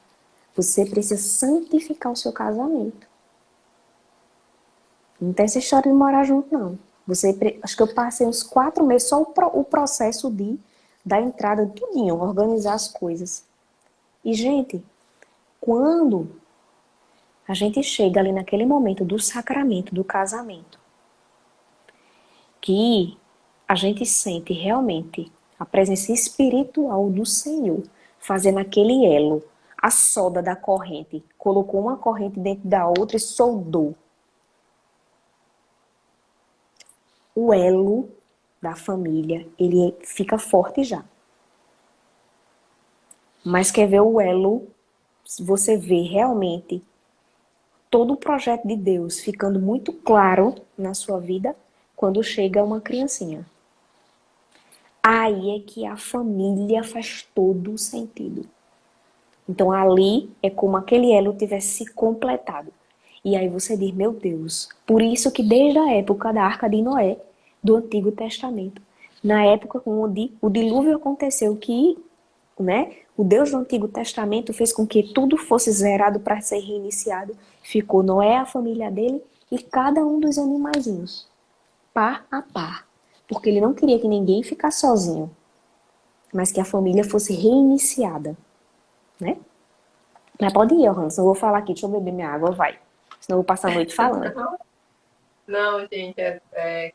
Você precisa santificar o seu casamento. Não tem essa história de morar junto, não. Acho que eu passei uns 4 meses só o processo da entrada, tudinho, organizar as coisas. E, gente, quando a gente chega ali naquele momento do sacramento, do casamento, que a gente sente realmente a presença espiritual do Senhor, fazendo aquele elo, a solda da corrente, colocou uma corrente dentro da outra e soldou. O elo da família, ele fica forte já. Mas quer ver o elo, você vê realmente todo o projeto de Deus ficando muito claro na sua vida quando chega uma criancinha. Aí é que a família faz todo o sentido. Então ali é como aquele elo tivesse se completado. E aí você diz, meu Deus, por isso que desde a época da Arca de Noé, do Antigo Testamento, na época onde o dilúvio aconteceu, que, né, o Deus do Antigo Testamento fez com que tudo fosse zerado para ser reiniciado, ficou Noé, a família dele, e cada um dos animaizinhos, par a par. Porque ele não queria que ninguém ficasse sozinho, mas que a família fosse reiniciada, né? Mas pode ir, Johanna, eu vou falar aqui, deixa eu beber minha água, vai. Senão eu vou passar a noite falando. Não, gente,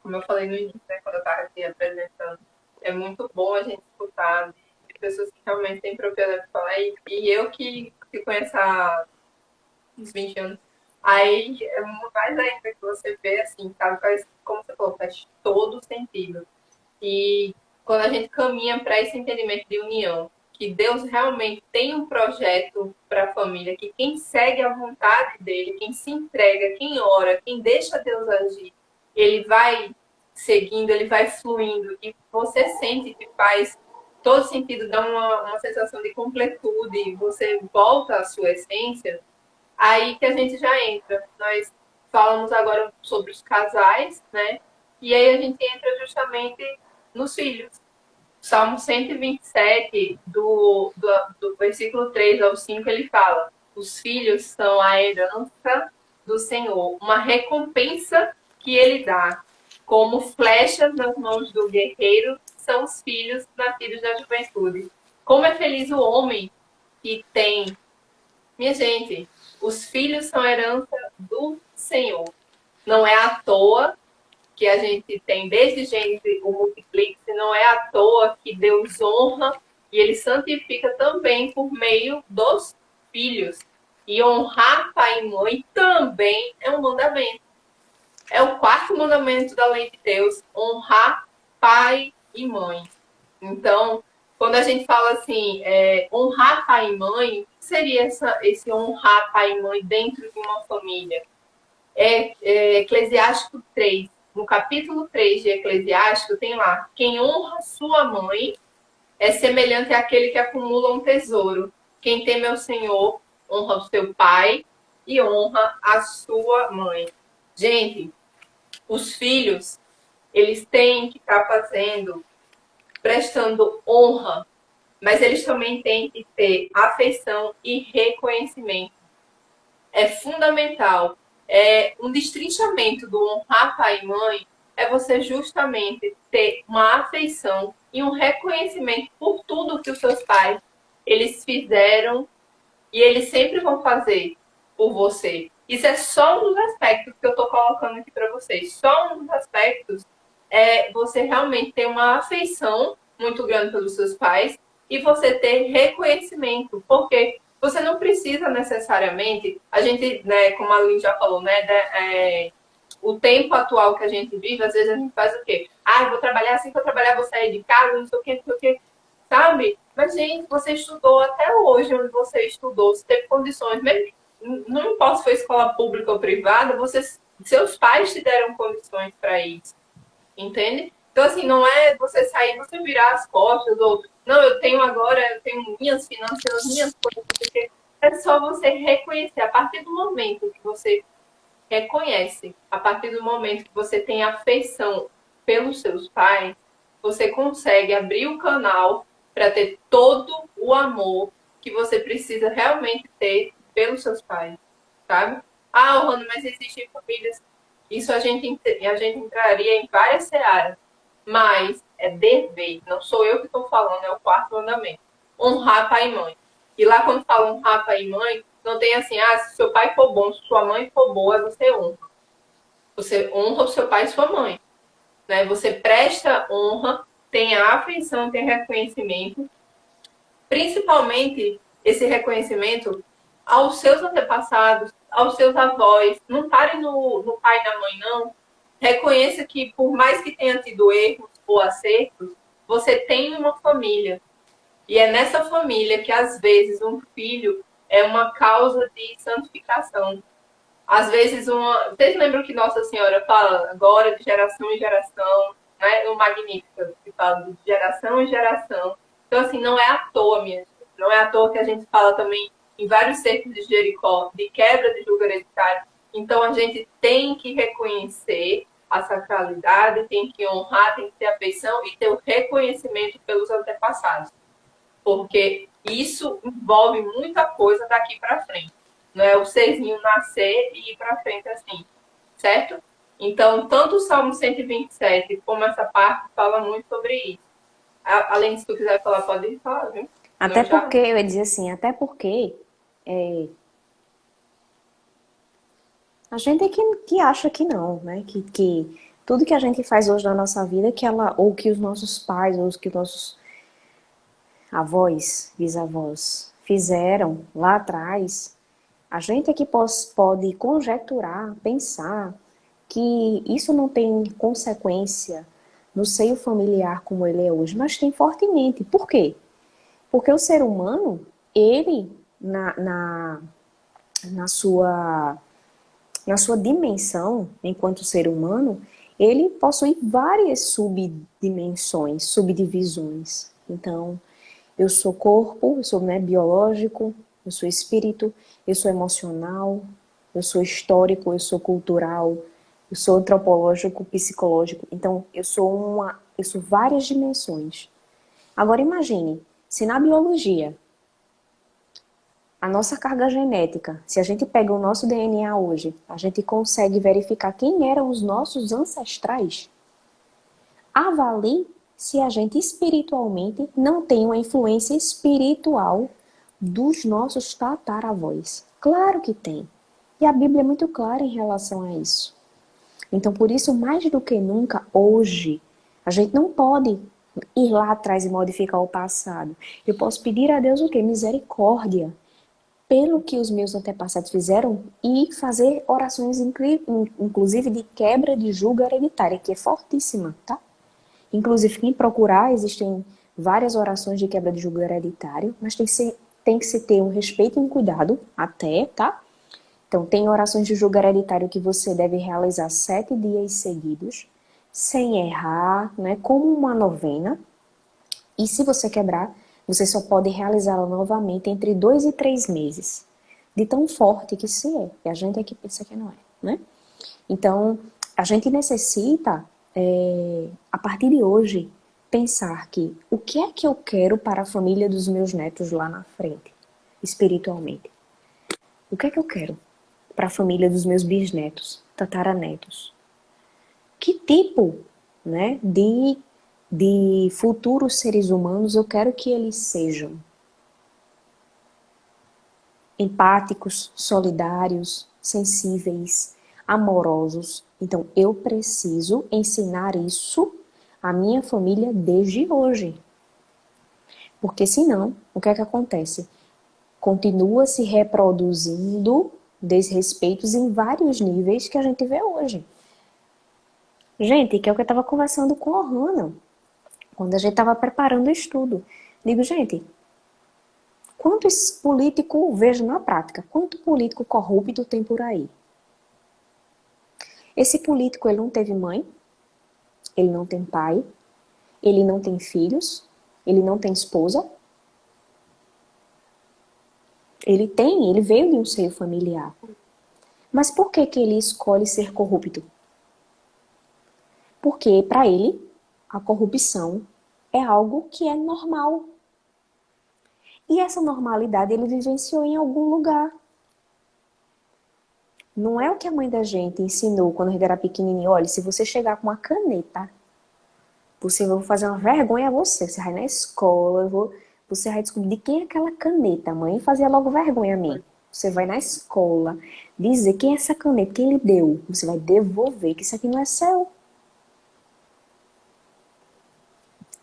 como eu falei no início, né, quando eu estava aqui apresentando, é muito bom a gente escutar de pessoas que realmente têm propriedade de falar, e eu que conheço há uns 20 anos, aí é mais ainda que você vê, assim, sabe, como você falou, faz todo sentido. E quando a gente caminha para esse entendimento de união, que Deus realmente tem um projeto para a família, que quem segue a vontade dele, quem se entrega, quem ora, quem deixa Deus agir, ele vai seguindo, ele vai fluindo, e você sente que faz todo sentido, dá uma sensação de completude, você volta à sua essência, aí que a gente já entra. Nós falamos agora sobre os casais, né? E aí a gente entra justamente nos filhos. Salmo 127, do versículo 3 ao 5, ele fala: os filhos são a herança do Senhor, uma recompensa que ele dá. Como flechas nas mãos do guerreiro, são os filhos nascidos da juventude. Como é feliz o homem que tem. Minha gente, os filhos são herança do Senhor. Não é à toa que a gente tem desde Gênesis o multiplix, não é à toa que Deus honra e ele santifica também por meio dos filhos. E honrar pai e mãe também é um mandamento. É o quarto mandamento da lei de Deus, honrar pai e mãe. Então, quando a gente fala assim, honrar pai e mãe, o que seria esse honrar pai e mãe dentro de uma família? Eclesiástico 3. No capítulo 3 de Eclesiástico, tem lá: quem honra sua mãe é semelhante àquele que acumula um tesouro. Quem teme ao Senhor honra o seu pai e honra a sua mãe. Gente, os filhos, eles têm que estar prestando honra, mas eles também têm que ter afeição e reconhecimento. É fundamental. Um destrinchamento do honrar pai e mãe é você justamente ter uma afeição e um reconhecimento por tudo que os seus pais eles fizeram e eles sempre vão fazer por você. Isso é só um dos aspectos que eu estou colocando aqui para vocês. Só um dos aspectos é você realmente ter uma afeição muito grande pelos seus pais e você ter reconhecimento, porque você não precisa necessariamente, a gente, né, como a Aline já falou, né, o tempo atual que a gente vive, às vezes a gente faz o quê? Eu vou trabalhar, assim que eu trabalhar, vou sair de casa, não sei o quê, não sei o quê, sabe? Mas, gente, você estudou até hoje onde você estudou, você teve condições, mesmo, não importa se foi escola pública ou privada, seus pais te deram condições para isso, entende? Então, assim, não é você sair, você virar as costas, ou, não, eu tenho minhas finanças, minhas coisas, porque é só você reconhecer. A partir do momento que você reconhece, a partir do momento que você tem afeição pelos seus pais, você consegue abrir o canal para ter todo o amor que você precisa realmente ter pelos seus pais, sabe? Rony, mas existem famílias. Isso a gente entraria em várias searas. Mas é dever, não sou eu que estou falando, é o quarto mandamento. Honrar pai e mãe. E lá quando fala honrar pai e mãe, não tem assim, se seu pai for bom, se sua mãe for boa, você honra. Você honra o seu pai e sua mãe. Né? Você presta honra, tem a afeição, tem reconhecimento. Principalmente esse reconhecimento aos seus antepassados, aos seus avós. Não pare no pai e na mãe, não. Reconheça que, por mais que tenha tido erros ou acertos, você tem uma família. E é nessa família que, às vezes, um filho é uma causa de santificação. Às vezes, vocês lembram que Nossa Senhora fala agora de geração em geração, né? O Magnífica, que fala de geração em geração. Então, assim, não é à toa, minha gente. Não é à toa que a gente fala também em vários cercos de Jericó, de quebra de julgo hereditário. Então, a gente tem que reconhecer a sacralidade, tem que honrar, tem que ter afeição e ter o reconhecimento pelos antepassados. Porque isso envolve muita coisa daqui para frente. Não é o serzinho nascer e ir para frente assim, certo? Então, tanto o Salmo 127 como essa parte fala muito sobre isso. Além disso, se tu quiser falar, pode falar, viu? Até porque, eu ia dizer assim, a gente é que acha que não, né? Que tudo que a gente faz hoje na nossa vida, ou que os nossos pais, ou que os nossos avós, bisavós fizeram lá atrás, a gente é que pode conjecturar, pensar que isso não tem consequência no seio familiar como ele é hoje, mas tem fortemente. Por quê? Porque o ser humano, ele, na sua dimensão, enquanto ser humano, ele possui várias subdimensões, subdivisões. Então, eu sou corpo, eu sou biológico, eu sou espírito, eu sou emocional, eu sou histórico, eu sou cultural, eu sou antropológico, psicológico. Então, eu sou várias dimensões. Agora imagine, se na biologia, a nossa carga genética, se a gente pega o nosso DNA hoje, a gente consegue verificar quem eram os nossos ancestrais, avalie se a gente espiritualmente não tem uma influência espiritual dos nossos tataravós? Claro que tem. E a Bíblia é muito clara em relação a isso. Então, por isso, mais do que nunca, hoje, a gente não pode ir lá atrás e modificar o passado. Eu posso pedir a Deus o quê? Misericórdia pelo que os meus antepassados fizeram e fazer orações, inclusive, de quebra de julgo hereditária, que é fortíssima, tá? Inclusive, quem procurar, existem várias orações de quebra de julgo hereditário, mas tem que se ter um respeito e um cuidado até, tá? Então, tem orações de julgo hereditário que você deve realizar 7 dias seguidos, sem errar, né? Como uma novena. E se você quebrar, você só pode realizá-la novamente entre 2 e 3 meses. De tão forte que se é. E a gente é que pensa que não é, né? Então, a gente necessita, a partir de hoje, pensar que o que é que eu quero para a família dos meus netos lá na frente, espiritualmente? O que é que eu quero para a família dos meus bisnetos, tataranetos? Que tipo, né, de futuros seres humanos eu quero que eles sejam? Empáticos, solidários, sensíveis, amorosos. Então, eu preciso ensinar isso à minha família desde hoje. Porque senão, o que é que acontece? Continua se reproduzindo desrespeitos em vários níveis que a gente vê hoje. Gente, que é o que eu estava conversando com a Hannah, quando a gente estava preparando o estudo. Digo, gente, quantos políticos, vejo na prática, quanto político corrupto tem por aí? Esse político, ele não teve mãe, ele não tem pai, ele não tem filhos, ele não tem esposa. Ele veio de um seio familiar. Mas por que ele escolhe ser corrupto? Porque, para ele, a corrupção é algo que é normal. E essa normalidade ele vivenciou em algum lugar. Não é o que a mãe da gente ensinou quando a gente era pequenininho. Olha, se você chegar com uma caneta, eu vou fazer uma vergonha a você. Você vai na escola, você vai descobrir de quem é aquela caneta. A mãe fazia logo vergonha a mim. Você vai na escola, dizer quem é essa caneta, quem lhe deu. Você vai devolver, que isso aqui não é seu.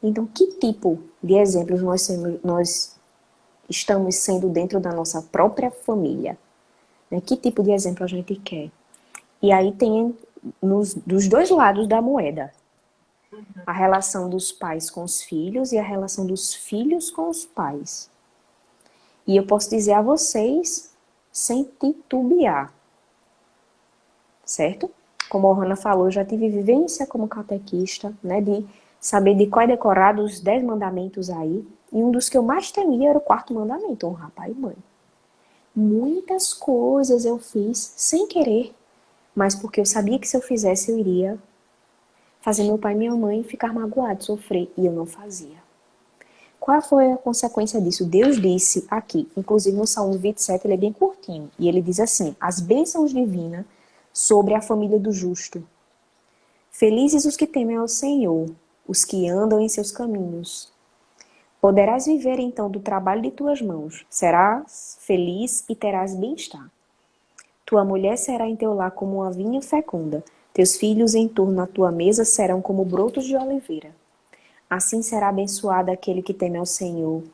Então, que tipo de exemplos nós estamos sendo dentro da nossa própria família? Né? Que tipo de exemplo a gente quer? E aí tem dos dois lados da moeda. A relação dos pais com os filhos e a relação dos filhos com os pais. E eu posso dizer a vocês, sem titubear, certo? Como a Hannah falou, eu já tive vivência como catequista, né, de saber de qual é decorado os 10 mandamentos aí. E um dos que eu mais temia era o 4º mandamento, honrar pai e mãe. Muitas coisas eu fiz sem querer, mas porque eu sabia que se eu fizesse eu iria fazer meu pai e minha mãe ficar magoados, sofrer, e eu não fazia. Qual foi a consequência disso? Deus disse aqui, inclusive no Salmo 27, ele é bem curtinho, e ele diz assim: as bênçãos divinas sobre a família do justo. Felizes os que temem ao Senhor, os que andam em seus caminhos. Poderás viver então do trabalho de tuas mãos, serás feliz e terás bem-estar. Tua mulher será em teu lar como uma vinha fecunda, teus filhos em torno da tua mesa serão como brotos de oliveira. Assim será abençoado aquele que teme ao Senhor.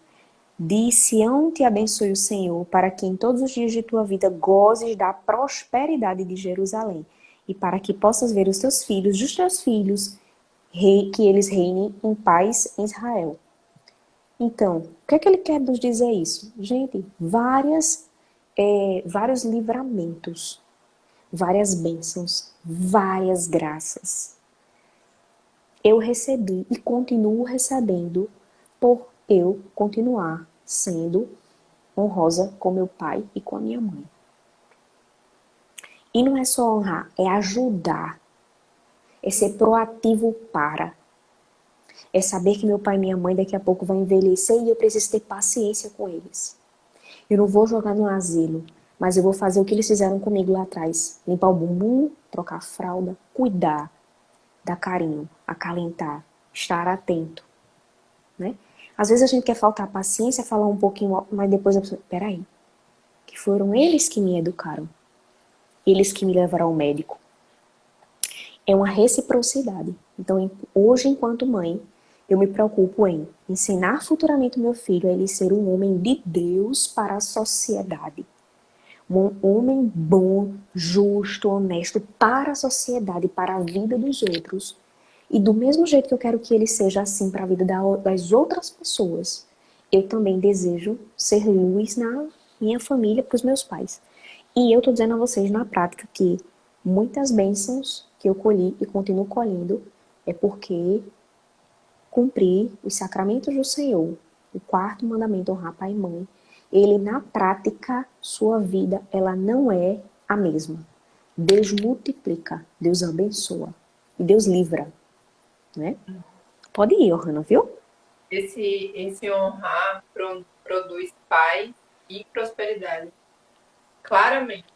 De Sião te abençoe o Senhor, para que em todos os dias de tua vida gozes da prosperidade de Jerusalém, e para que possas ver os teus filhos, dos teus filhos, que eles reinem em paz em Israel. Então, o que é que ele quer nos dizer isso? Gente, vários livramentos, várias bênçãos, várias graças. Eu recebi e continuo recebendo por eu continuar sendo honrosa com meu pai e com a minha mãe. E não é só honrar, é ajudar. É ser proativo para. É saber que meu pai e minha mãe daqui a pouco vão envelhecer e eu preciso ter paciência com eles. Eu não vou jogar no asilo, mas eu vou fazer o que eles fizeram comigo lá atrás. Limpar o bumbum, trocar a fralda, cuidar, dar carinho, acalentar. estar atento, né? Às vezes a gente quer faltar paciência, falar um pouquinho, mas depois a pessoa, peraí, que foram eles que me educaram, eles que me levaram ao médico. É uma reciprocidade. Então, hoje, enquanto mãe, eu me preocupo em ensinar futuramente o meu filho a ele ser um homem de Deus para a sociedade. Um homem bom, justo, honesto para a sociedade, para a vida dos outros. E do mesmo jeito que eu quero que ele seja assim para a vida das outras pessoas, eu também desejo ser luz na minha família, para os meus pais. E eu estou dizendo a vocês na prática que muitas bênçãos que eu colhi e continuo colhendo é porque cumpri os sacramentos do Senhor, o quarto mandamento, honrar pai e mãe. Ele, na prática, sua vida, ela não é a mesma. Deus multiplica, Deus abençoa e Deus livra, né? Pode ir, Johanna, viu? Esse honrar produz paz e prosperidade. Claramente,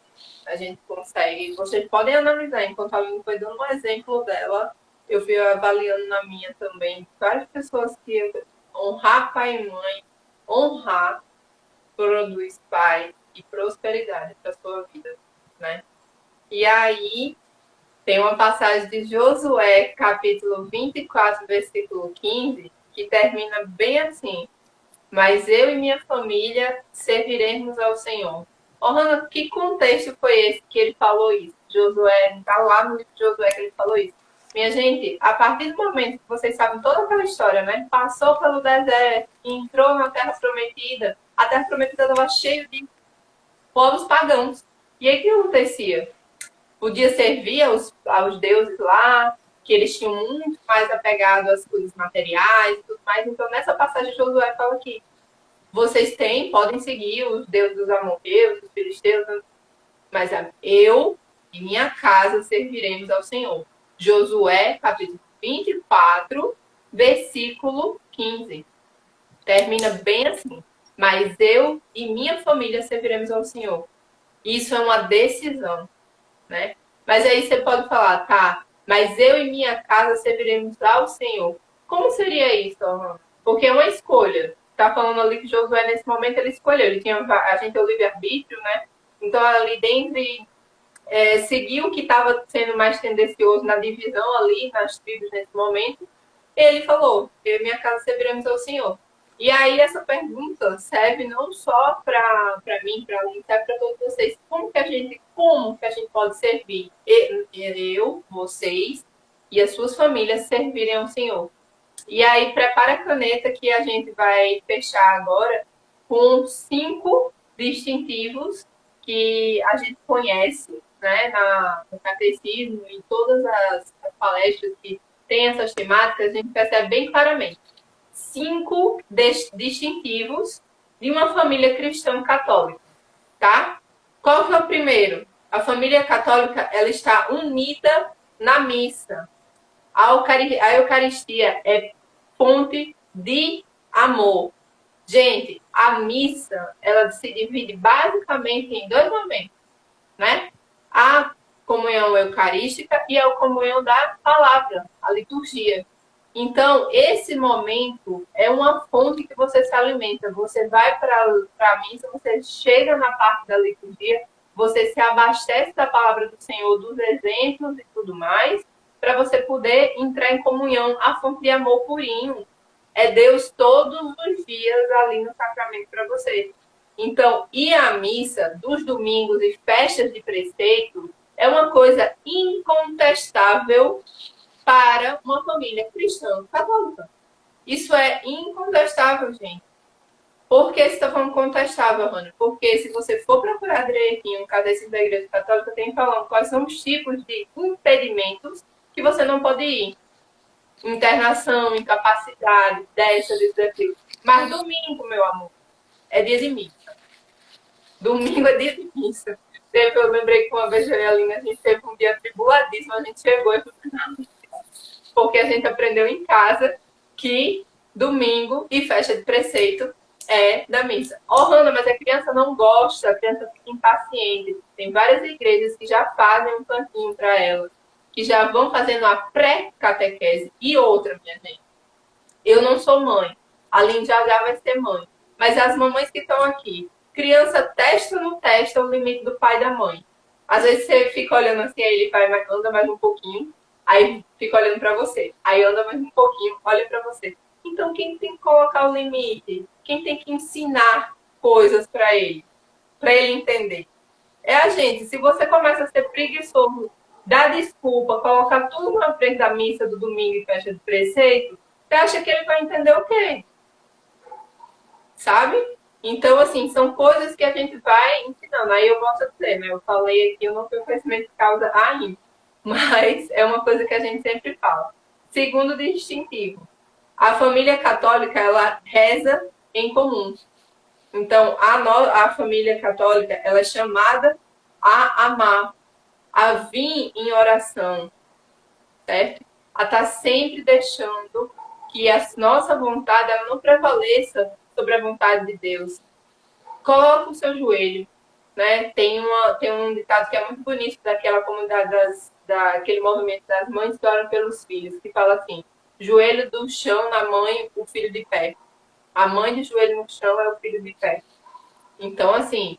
a gente consegue. Vocês podem analisar, enquanto a Aline foi dando um exemplo dela, eu fui avaliando na minha também. Várias pessoas que honrar pai e mãe, honrar produz paz e prosperidade para a sua vida, né? E aí, tem uma passagem de Josué, capítulo 24, versículo 15, que termina bem assim. Mas eu e minha família serviremos ao Senhor. Oh, Hannah, que contexto foi esse que ele falou isso? Josué, está lá no livro de Josué que ele falou isso. Minha gente, a partir do momento que vocês sabem toda aquela história, né? Passou pelo deserto, entrou na Terra Prometida. A Terra Prometida estava cheia de povos pagãos. E aí o que acontecia? Podia servir aos deuses lá, que eles tinham muito mais apegado às coisas materiais e tudo mais. Então, nessa passagem, Josué fala que vocês podem seguir os deuses dos amorreus, dos filisteus, mas eu e minha casa serviremos ao Senhor. Josué, capítulo 24, versículo 15. Termina bem assim. Mas eu e minha família serviremos ao Senhor. Isso é uma decisão, né? Mas aí você pode falar, tá, mas eu e minha casa serviremos ao Senhor. Como seria isso, Ana? Porque é uma escolha. Tá falando ali que Josué, nesse momento, ele escolheu. A gente tem o livre-arbítrio, né? Então, ali dentro, seguiu o que estava sendo mais tendencioso na divisão ali, nas tribos, nesse momento. Ele falou, eu e minha casa serviremos ao Senhor. E aí, essa pergunta serve não só para mim, para mim, serve para todos vocês. Como que a gente pode servir? Eu, vocês e as suas famílias servirem ao Senhor. E aí, prepara a caneta que a gente vai fechar agora com 5 distintivos que a gente conhece, né, no catecismo e todas as palestras que tem essas temáticas, a gente percebe bem claramente. 5 distintivos de uma família cristã católica, tá? Qual que é o primeiro? A família católica, ela está unida na missa. A Eucaristia é fonte de amor. Gente, a missa, ela se divide basicamente em 2 momentos, né? A comunhão eucarística e a comunhão da palavra, a liturgia. Então, esse momento é uma fonte que você se alimenta. Você vai para a missa, você chega na parte da liturgia, você se abastece da palavra do Senhor, dos exemplos e tudo mais, para você poder entrar em comunhão, a fonte de amor purinho. É Deus todos os dias ali no sacramento para você. Então, ir à missa dos domingos e festas de preceito é uma coisa incontestável para uma família cristã católica. Isso é incontestável, gente. Por que você está falando contestável, Rony? Porque se você for procurar direitinho o catecismo da Igreja Católica, tem falando quais são os tipos de impedimentos que você não pode ir. Internação, incapacidade, deixa de desafio. Mas domingo, meu amor, é dia de missa. Domingo é dia de missa. Eu lembrei que uma vez eu e a Aline, a gente teve um dia tribuladíssimo, a gente chegou e foi porque a gente aprendeu em casa que domingo e festa de preceito é da missa. Oh, Hannah, mas a criança não gosta, a criança fica impaciente. Tem várias igrejas que já fazem um cantinho para ela, que já vão fazendo a pré-catequese. E outra, minha gente, Eu não sou mãe. A Aline já vai ser mãe. Mas as mamães que estão aqui, criança testa ou não testa o limite do pai e da mãe. Às vezes você fica olhando assim, aí ele vai, anda mais um pouquinho, aí fica olhando pra você. Aí anda mais um pouquinho, olha pra você. Então quem tem que colocar o limite? Quem tem que ensinar coisas pra ele entender? É a gente. Se você começa a ser preguiçoso, dar desculpa, colocar tudo na frente da missa do domingo e festa de preceito, você acha que ele vai entender o quê? Sabe? Então, assim, são coisas que a gente vai ensinando. Aí eu posso dizer, né? Eu falei aqui, eu não tenho conhecimento de causa ainda. Mas é uma coisa que a gente sempre fala. Segundo distintivo. A família católica, ela reza em comum. Então, a família católica, ela é chamada a amar, a vir em oração, certo? A estar sempre deixando que a nossa vontade ela não prevaleça sobre a vontade de Deus. Coloca o seu joelho, né? Tem um ditado que é muito bonito daquela comunidade, daquele movimento das mães que oram pelos filhos, que fala assim, joelho do chão na mãe, o filho de pé. A mãe de joelho no chão é o filho de pé. Então, assim,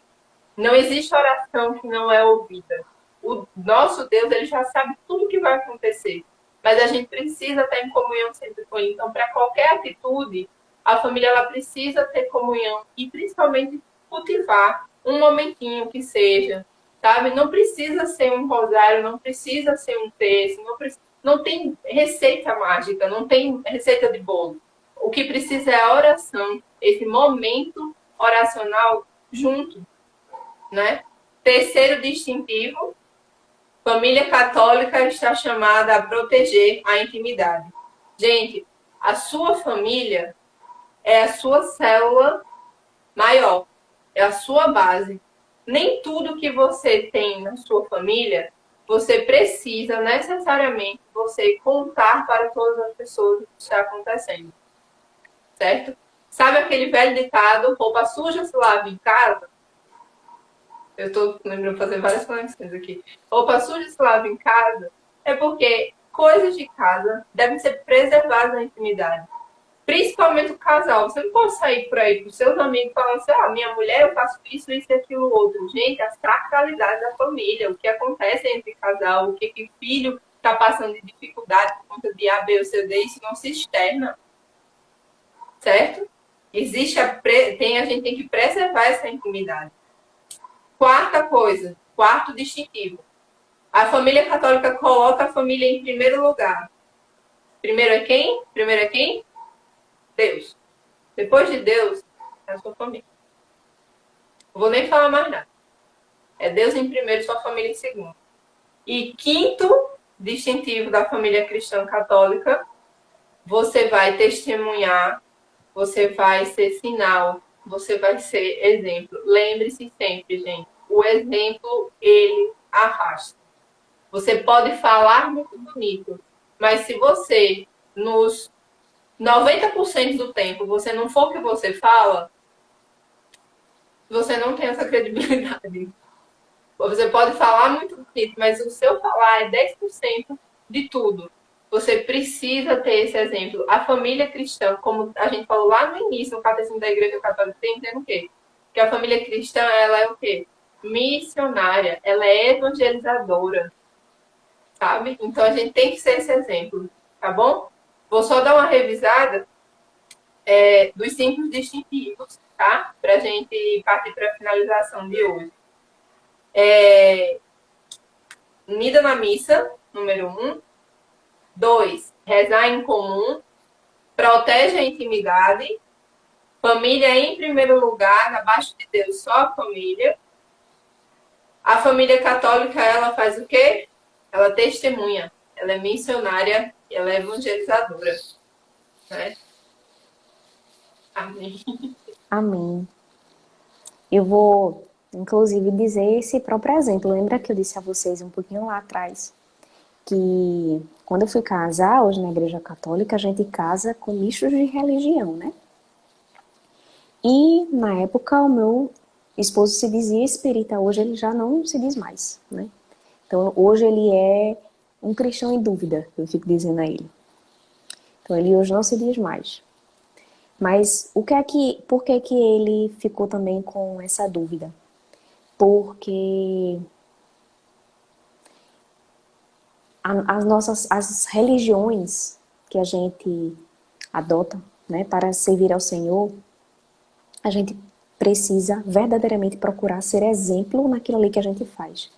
não existe oração que não é ouvida. O nosso Deus, ele já sabe tudo o que vai acontecer. Mas a gente precisa estar em comunhão sempre com ele. Então, para qualquer atitude, a família ela precisa ter comunhão e principalmente cultivar um momentinho que seja, sabe? Não precisa ser um rosário, não precisa ser um texto, não tem receita mágica, não tem receita de bolo. O que precisa é a oração, esse momento oracional junto, né? Terceiro distintivo, família católica está chamada a proteger a intimidade. Gente, a sua família é a sua célula maior, é a sua base. Nem tudo que você tem na sua família, você precisa necessariamente você contar para todas as pessoas o que está acontecendo. Certo? Sabe aquele velho ditado, roupa suja se lava em casa? Eu estou lembrando de fazer várias conexões aqui. Roupa suja se lava em casa é porque coisas de casa devem ser preservadas na intimidade. Principalmente o casal. Você não pode sair por aí para os seus amigos falando assim, minha mulher, eu faço isso, isso e aquilo outro. Gente, as sacralidades da família, o que acontece entre casal, o que o filho está passando de dificuldade por conta de A, B ou C, D, isso não se externa. Certo? A gente tem que preservar essa intimidade. Quarta coisa, quarto distintivo. A família católica coloca a família em primeiro lugar. Primeiro é quem? Primeiro é quem? Deus. Depois de Deus, é a sua família. Não vou nem falar mais nada. É Deus em primeiro e sua família em segundo. E quinto distintivo da família cristã católica, você vai testemunhar, você vai ser sinal, você vai ser exemplo. Lembre-se sempre, gente, o exemplo, ele arrasta. Você pode falar muito bonito, mas se você, nos 90% do tempo, você não for o que você fala, você não tem essa credibilidade. Você pode falar muito bonito, mas o seu falar é 10% de tudo. Você precisa ter esse exemplo. A família cristã, como a gente falou lá no início, no Catecismo da Igreja Católica, tem que o quê? Que a família cristã, ela é o quê? Missionária. Ela é evangelizadora. Sabe? Então, a gente tem que ser esse exemplo. Tá bom? Vou só dar uma revisada dos 5 distintivos, tá? Pra gente partir para a finalização de hoje. Unida na missa, número 1. 2, rezar em comum, protege a intimidade, família em primeiro lugar, abaixo de Deus só a família. A família católica, ela faz o quê? Ela testemunha, ela é missionária, ela é evangelizadora. Né? Amém. Amém. Eu vou, inclusive, dizer esse próprio exemplo. Lembra que eu disse a vocês um pouquinho lá atrás que quando eu fui casar, hoje na igreja católica, a gente casa com mistos de religião, né? E na época o meu esposo se dizia espírita, hoje ele já não se diz mais, né? Então hoje ele é um cristão em dúvida, eu fico dizendo a ele. Então ele hoje não se diz mais. Mas por que que ele ficou também com essa dúvida? Porque as religiões que a gente adota, né, para servir ao Senhor, a gente precisa verdadeiramente procurar ser exemplo naquilo ali que a gente faz.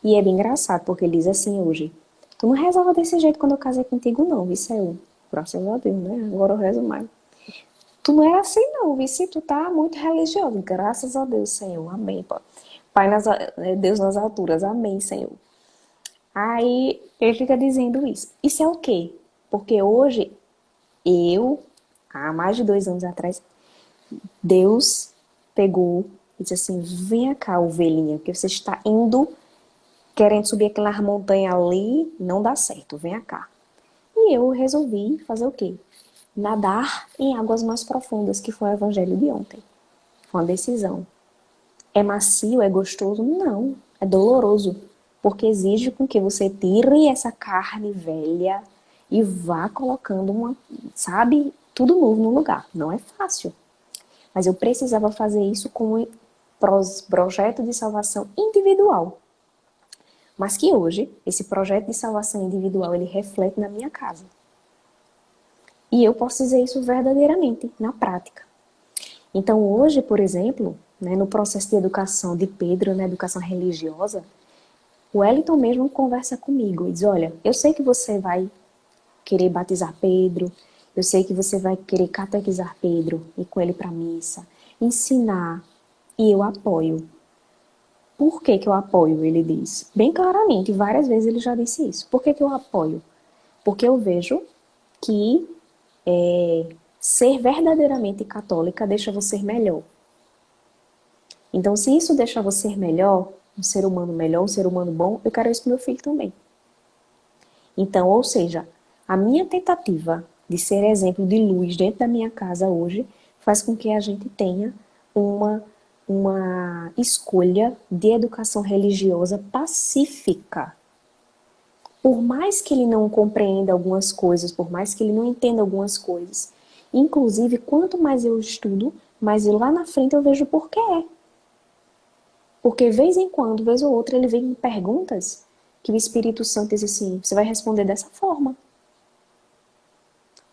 E é bem engraçado, porque ele diz assim hoje: tu não rezava desse jeito quando eu casei contigo, não, isso é eu. Graças a Deus, né? Agora eu rezo mais. Tu não era assim, não, Vici, tu tá muito religioso. Graças a Deus, Senhor. Amém, Pai. Deus nas alturas. Amém, Senhor. Aí ele fica dizendo isso. Isso é o quê? Porque hoje, há mais de 2 anos atrás, Deus pegou e disse assim: venha cá, ovelhinha, porque você está indo, querendo subir aquela montanha ali, não dá certo, venha cá. E eu resolvi fazer o quê? Nadar em águas mais profundas, que foi o evangelho de ontem. Foi uma decisão. É macio, é gostoso? Não, é doloroso. Porque exige com que você tire essa carne velha e vá colocando tudo novo no lugar. Não é fácil. Mas eu precisava fazer isso com um projeto de salvação individual. Mas que hoje, esse projeto de salvação individual, ele reflete na minha casa. E eu posso dizer isso verdadeiramente, na prática. Então hoje, por exemplo, né, no processo de educação de Pedro, na educação religiosa, o Wellington mesmo conversa comigo e diz: olha, eu sei que você vai querer batizar Pedro, eu sei que você vai querer catequizar Pedro, ir com ele para a missa, ensinar, e eu apoio. Por que que eu apoio? Ele diz bem claramente, várias vezes ele já disse isso. Por que que eu apoio? Porque eu vejo que ser verdadeiramente católica deixa você melhor. Então, se isso deixa você melhor, um ser humano bom, eu quero isso pro meu filho também. Então, ou seja, a minha tentativa de ser exemplo de luz dentro da minha casa hoje faz com que a gente tenha uma escolha de educação religiosa pacífica. Por mais que ele não compreenda algumas coisas, por mais que ele não entenda algumas coisas, inclusive, quanto mais eu estudo, mais lá na frente eu vejo o porquê. Porque, vez em quando, vez ou outra, ele vem com perguntas que o Espírito Santo diz assim: você vai responder dessa forma.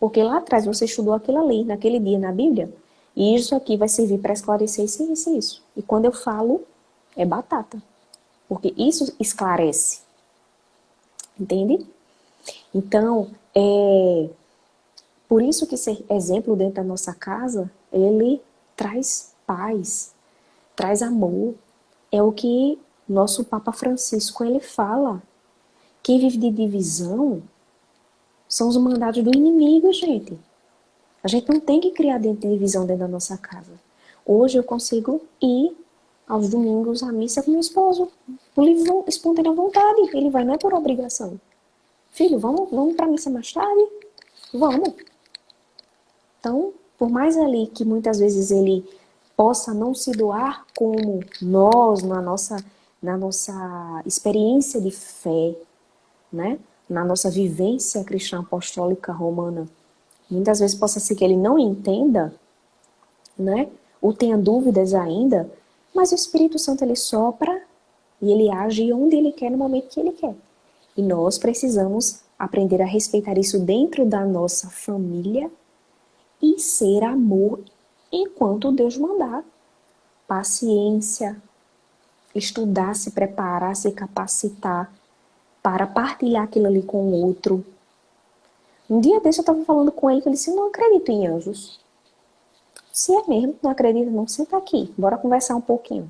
Porque lá atrás você estudou aquilo ali, naquele dia, na Bíblia, e isso aqui vai servir para esclarecer isso, isso e isso. E quando eu falo, é batata. Porque isso esclarece. Entende? Então, por isso que ser exemplo dentro da nossa casa, ele traz paz, traz amor. É o que nosso Papa Francisco ele fala. Quem vive de divisão são os mandados do inimigo, gente. A gente não tem que criar divisão dentro da nossa casa. Hoje eu consigo ir aos domingos à missa com meu esposo, por livre espontânea vontade. Ele vai, não é por obrigação. Filho, vamos para a missa mais tarde? Vamos. Então, por mais ali que muitas vezes ele possa não se doar como nós, na nossa experiência de fé, né? Na nossa vivência cristã apostólica romana, muitas vezes possa ser que ele não entenda, né? Ou tenha dúvidas ainda, mas o Espírito Santo ele sopra e ele age onde ele quer, no momento que ele quer. E nós precisamos aprender a respeitar isso dentro da nossa família e ser amor enquanto Deus mandar. Paciência, estudar, se preparar, se capacitar para partilhar aquilo ali com o outro. Um dia desse eu estava falando com ele, que ele disse: não acredito em anjos. Se é mesmo, não acredita não, senta aqui, bora conversar um pouquinho.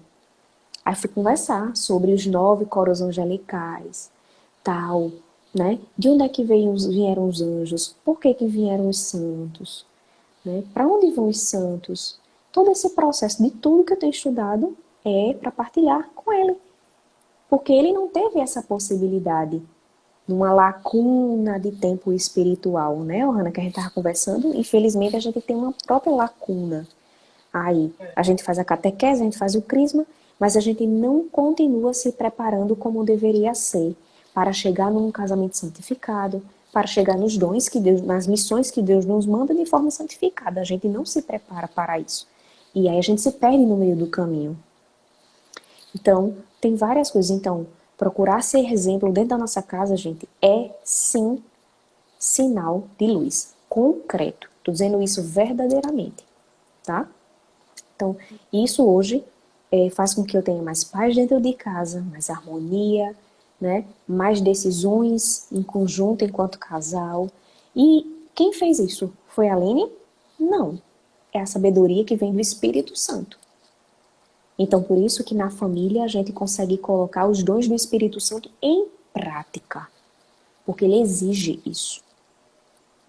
Aí fui conversar sobre os 9 coros angelicais, tal, né? De onde é que vieram os anjos? Por que que vieram os santos? Né? Para onde vão os santos? Todo esse processo de tudo que eu tenho estudado é para partilhar com ele. Porque ele não teve essa possibilidade numa lacuna de tempo espiritual, né, Ohana, que a gente estava conversando. Infelizmente, a gente tem uma própria lacuna. Aí, a gente faz a catequese, a gente faz o crisma, mas a gente não continua se preparando como deveria ser para chegar num casamento santificado, para chegar nos dons que Deus, nas missões que Deus nos manda de forma santificada. A gente não se prepara para isso. E aí a gente se perde no meio do caminho. Então, tem várias coisas. Então, procurar ser exemplo dentro da nossa casa, gente, é sim sinal de luz. Concreto. Estou dizendo isso verdadeiramente. Tá? Então, isso hoje faz com que eu tenha mais paz dentro de casa, mais harmonia, né? Mais decisões em conjunto enquanto casal. E quem fez isso? Foi a Aline? Não. É a sabedoria que vem do Espírito Santo. Então, por isso que na família a gente consegue colocar os dons do Espírito Santo em prática. Porque ele exige isso.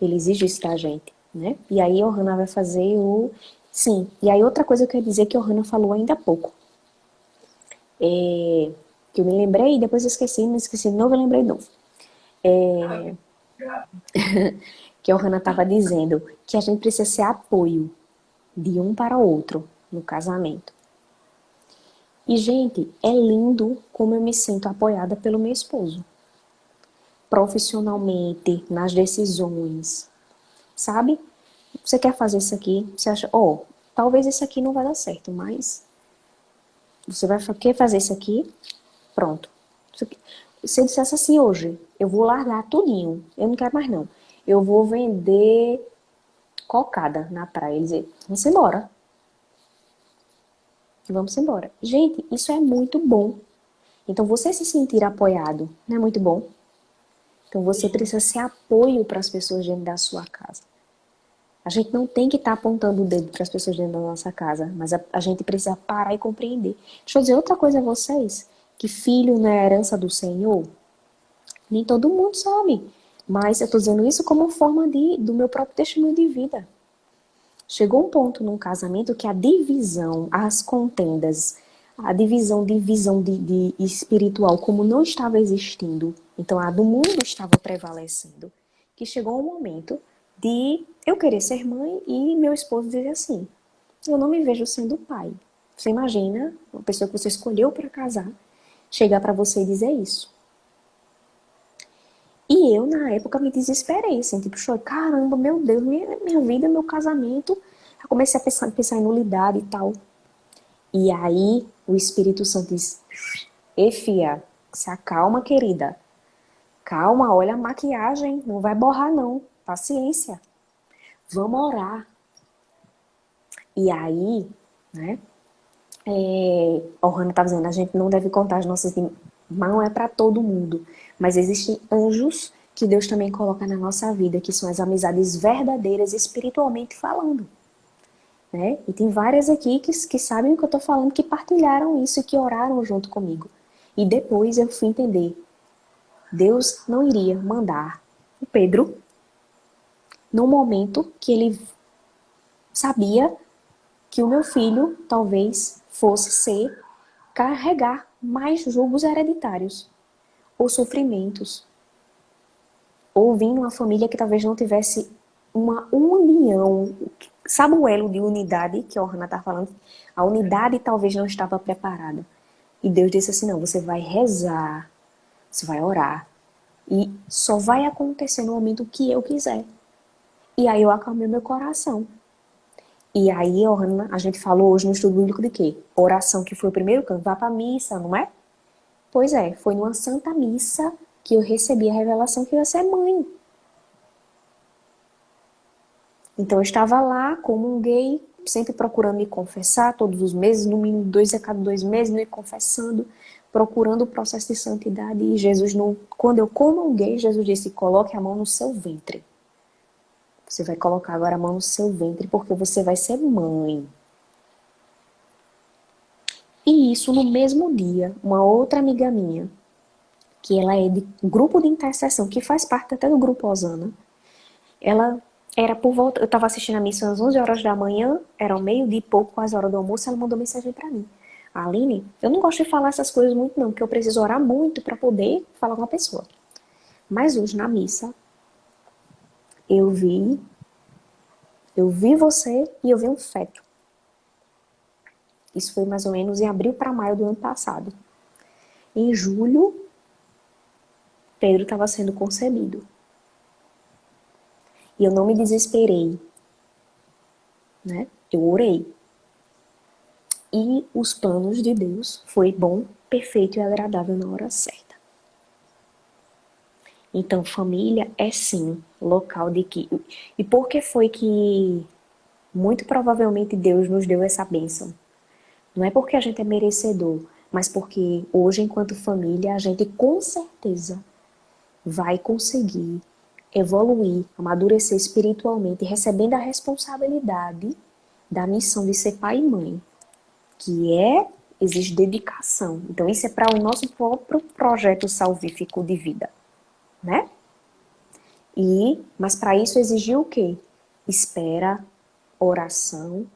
Ele exige isso da gente, né? E aí a Ohana vai fazer o... Sim, e aí outra coisa que eu ia dizer que a Ohana falou ainda há pouco. Que eu me lembrei, depois eu esqueci, me esqueci de novo, eu lembrei de novo. Que a Ohana estava dizendo que a gente precisa ser apoio de um para o outro no casamento. E, gente, é lindo como eu me sinto apoiada pelo meu esposo. Profissionalmente, nas decisões, sabe? Você quer fazer isso aqui, você acha, talvez isso aqui não vai dar certo, mas você quer fazer isso aqui, pronto. Se eu dissesse assim hoje, eu vou largar tudinho, eu não quero mais não. Eu vou vender cocada na praia, dizer, vamos embora. Vamos embora. Gente, isso é muito bom. Então, você se sentir apoiado, não é muito bom? Então, você precisa ser apoio para as pessoas dentro da sua casa. A gente não tem que estar apontando o dedo para as pessoas dentro da nossa casa, mas a gente precisa parar e compreender. Deixa eu dizer outra coisa a vocês, que filho não é herança do Senhor? Nem todo mundo sabe, mas eu estou dizendo isso como forma do meu próprio testemunho de vida. Chegou um ponto num casamento que a divisão, as contendas, a divisão de visão de espiritual como não estava existindo, então a do mundo estava prevalecendo, que chegou um momento de eu querer ser mãe e meu esposo dizer assim, eu não me vejo sendo pai. Você imagina uma pessoa que você escolheu para casar, chegar para você e dizer isso. E eu, na época, me desesperei, assim, tipo, caramba, meu Deus, minha vida, meu casamento. Eu comecei a pensar em nulidade e tal. E aí, o Espírito Santo diz, fia, se acalma, querida. Calma, olha a maquiagem, não vai borrar não, paciência. Vamos orar. E aí, né, a Ohana estava dizendo, a gente não deve contar as nossas... Não é para todo mundo, mas existem anjos que Deus também coloca na nossa vida, que são as amizades verdadeiras, espiritualmente falando. Né? E tem várias aqui que sabem o que eu estou falando, que partilharam isso e que oraram junto comigo. E depois eu fui entender. Deus não iria mandar o Pedro no momento que ele sabia que o meu filho talvez fosse carregar mais julgos hereditários ou sofrimentos. Ou vir numa família que talvez não tivesse uma união. Sabe o elo de unidade que a Ohana está falando? A unidade talvez não estava preparada. E Deus disse assim, não, você vai rezar, você vai orar. E só vai acontecer no momento que eu quiser. E aí eu acalmei meu coração. E aí, Ohana, a gente falou hoje no estudo bíblico de quê? Oração, que foi o primeiro canto. Vá para a missa, não é? Pois é, foi numa santa missa que eu recebi a revelação que eu ia ser mãe. Então eu estava lá como um gay, sempre procurando me confessar todos os meses, no mínimo 2 a cada 2 meses, me confessando, procurando o processo de santidade. E Jesus, quando eu comunguei, Jesus disse, coloque a mão no seu ventre. Você vai colocar agora a mão no seu ventre, porque você vai ser mãe. E isso no mesmo dia, uma outra amiga minha, que ela é de um grupo de intercessão, que faz parte até do grupo Osana, ela era por volta, eu estava assistindo a missa às 11 horas da manhã, era o meio-dia e pouco, quase a hora do almoço, ela mandou mensagem para mim. Aline, eu não gosto de falar essas coisas muito não, porque eu preciso orar muito para poder falar com a pessoa. Mas hoje na missa, eu vi você e eu vi um feto. Isso foi mais ou menos em abril para maio do ano passado. Em julho, Pedro estava sendo concebido. E eu não me desesperei, né? Eu orei. E os planos de Deus foi bom, perfeito e agradável na hora certa. Então, família é sim local de que... E por que foi que muito provavelmente Deus nos deu essa bênção? Não é porque a gente é merecedor, mas porque hoje, enquanto família, a gente com certeza vai conseguir evoluir, amadurecer espiritualmente, recebendo a responsabilidade da missão de ser pai e mãe, que exige dedicação. Então, isso é para o nosso próprio projeto salvífico de vida, né? Mas para isso exigiu o quê? Espera, oração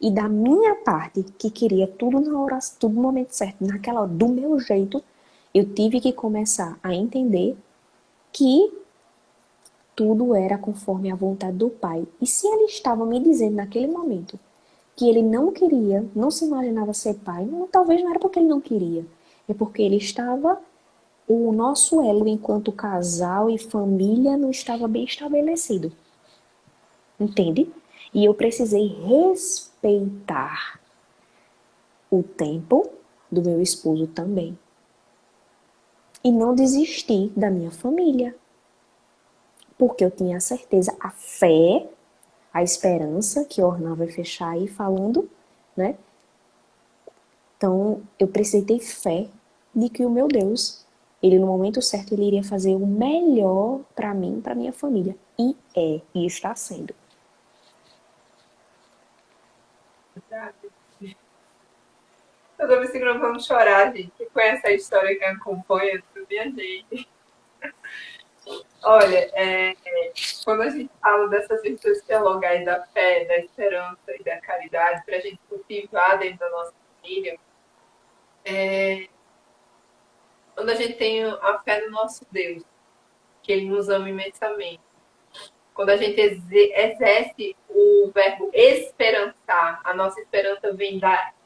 e da minha parte, que queria tudo na oração, tudo no momento certo, naquela hora, do meu jeito, eu tive que começar a entender que tudo era conforme a vontade do Pai. E se ele estava me dizendo naquele momento que ele não queria, não se imaginava ser pai, talvez não era porque ele não queria, é porque ele estava, o nosso elo enquanto casal e família não estava bem estabelecido. Entende? E eu precisei respeitar o tempo do meu esposo também. E não desistir da minha família. Porque eu tinha a certeza, a fé, a esperança, que Orná vai fechar aí falando, né? Então, eu precisei ter fé de que o meu Deus, ele no momento certo, ele iria fazer o melhor para mim, para minha família. E está sendo. Eu tô me segurando pra não chorar, gente. Quem conhece a história que acompanha, minha gente. Olha, quando a gente fala dessas virtudes teologais da fé, da esperança e da caridade, para a gente cultivar dentro da nossa família, quando a gente tem a fé no nosso Deus, que Ele nos ama imensamente, quando a gente exerce o verbo esperançar, a nossa esperança vem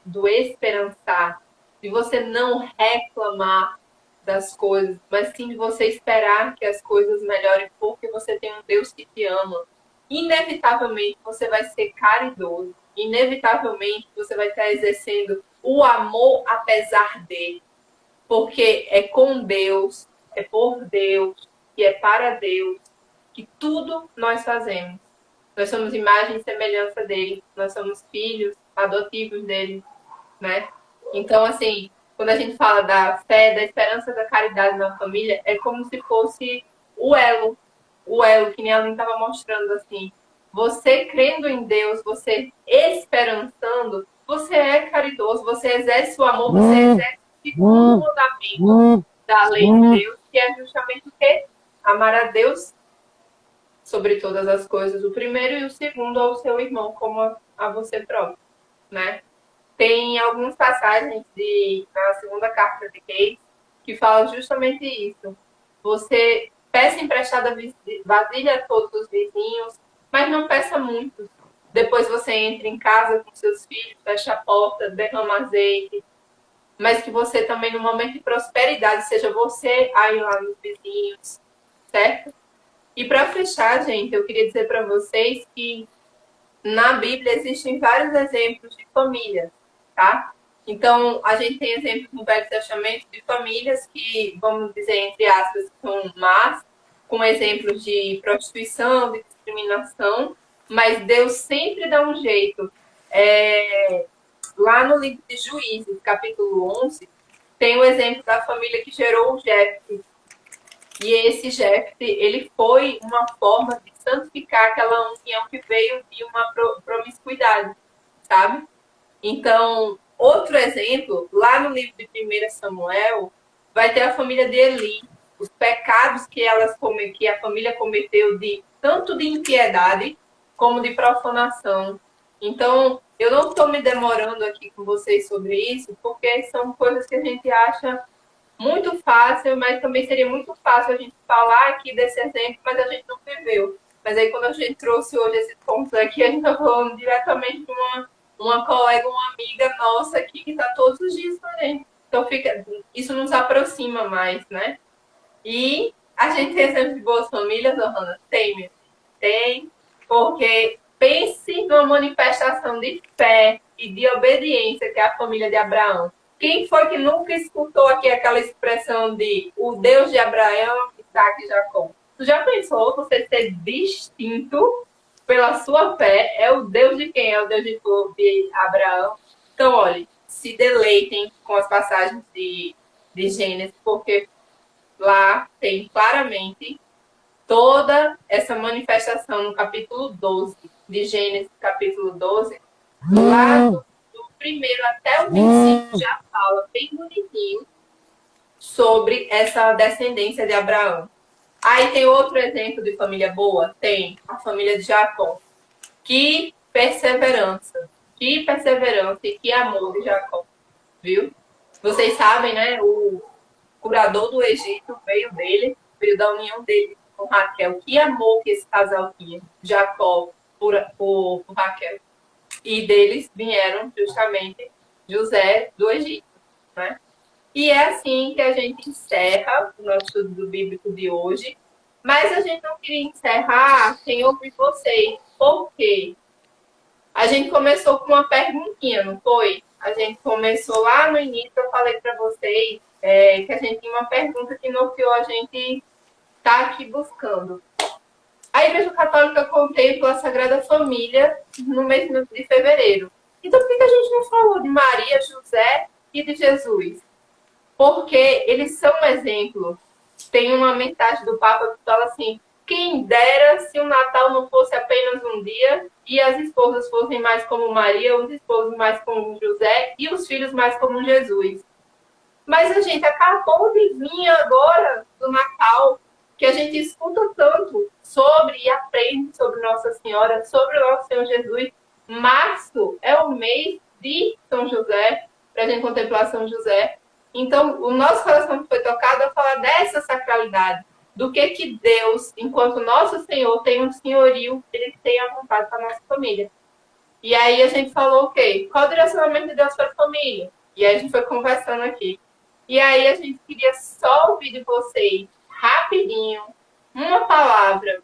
do esperançar, de você não reclamar das coisas, mas sim de você esperar que as coisas melhorem porque você tem um Deus que te ama. Inevitavelmente você vai ser caridoso, inevitavelmente você vai estar exercendo o amor apesar de, porque é com Deus, é por Deus e é para Deus que tudo nós fazemos. Nós somos imagem e semelhança dele, nós somos filhos adotivos dele, né? Então, assim, quando a gente fala da fé, da esperança, da caridade na família, é como se fosse o elo que nem a Aline estava mostrando, assim. Você crendo em Deus, você esperançando, você é caridoso, você exerce o amor, você exerce o segundo mandamento da lei de Deus, que é justamente o quê? Amar a Deus sobre todas as coisas, o primeiro e o segundo ao seu irmão, como a você próprio, né? Tem algumas passagens na segunda carta de Kate que falam justamente isso. Você peça emprestada vasilha a todos os vizinhos, mas não peça muito. Depois você entra em casa com seus filhos, fecha a porta, derrama azeite. Mas que você também, no momento de prosperidade, seja você aí lá nos vizinhos, certo? E para fechar, gente, eu queria dizer para vocês que na Bíblia existem vários exemplos de famílias, tá? Então, a gente tem exemplos no Velho Testamento de famílias que, vamos dizer, entre aspas, são más, com exemplos de prostituição, de discriminação, mas Deus sempre dá um jeito. Lá no livro de Juízes, capítulo 11, tem o exemplo da família que gerou o Jefté. E esse Jefté, ele foi uma forma de santificar aquela união que veio de uma promiscuidade, sabe? Então, outro exemplo, lá no livro de 1 Samuel, vai ter a família de Eli, os pecados que a família cometeu tanto de impiedade como de profanação. Então, eu não estou me demorando aqui com vocês sobre isso, porque são coisas que a gente acha muito fácil, mas também seria muito fácil a gente falar aqui desse exemplo, mas a gente não viveu. Mas aí, quando a gente trouxe hoje esses pontos aqui, a gente está falando diretamente de uma colega, uma amiga nossa aqui, que está todos os dias com a gente. Então, isso nos aproxima mais, né? E a gente tem exemplo de boas famílias, Ohana? Tem, mesmo. tem, porque pense numa manifestação de fé e de obediência que é a família de Abraão. Quem foi que nunca escutou aqui aquela expressão de o Deus de Abraão, Isaac e Jacó? Tu já pensou você ser distinto pela sua fé? É o Deus de quem? É o Deus de Abraão. Então, olha, se deleitem com as passagens de Gênesis, porque lá tem claramente toda essa manifestação no capítulo 12 de Gênesis, capítulo 12, lá do primeiro até o 25 já fala bem bonitinho sobre essa descendência de Abraão. Aí tem outro exemplo de família boa, tem a família de Jacó. Que perseverança e que amor de Jacó, viu? Vocês sabem, né? O curador do Egito veio da união dele com Raquel. Que amor que esse casal tinha, Jacó por Raquel. E deles vieram justamente José do Egito, né? E é assim que a gente encerra o nosso estudo bíblico de hoje. Mas a gente não queria encerrar sem ouvir vocês. Por quê? A gente começou com uma perguntinha, não foi? A gente começou lá no início, eu falei para vocês que a gente tinha uma pergunta que norteou a gente estar aqui buscando. A Igreja Católica contempla a Sagrada Família no mês de fevereiro. Então, por que a gente não falou de Maria, José e de Jesus? Porque eles são um exemplo. Tem uma mensagem do Papa que fala assim: quem dera se o Natal não fosse apenas um dia e as esposas fossem mais como Maria, os esposos mais como José e os filhos mais como Jesus. Mas a gente acabou de vir agora do Natal, que a gente escuta tanto sobre e aprende sobre Nossa Senhora, sobre o nosso Senhor Jesus. Março é o mês de São José, para a gente contemplar São José. Então, o nosso coração foi tocado a falar dessa sacralidade, do que Deus, enquanto nosso Senhor tem um senhorio, ele tem a vontade para a nossa família. E aí a gente falou, ok, qual o direcionamento de Deus para a família? E aí a gente foi conversando aqui. E aí a gente queria só ouvir de vocês, rapidinho, uma palavra.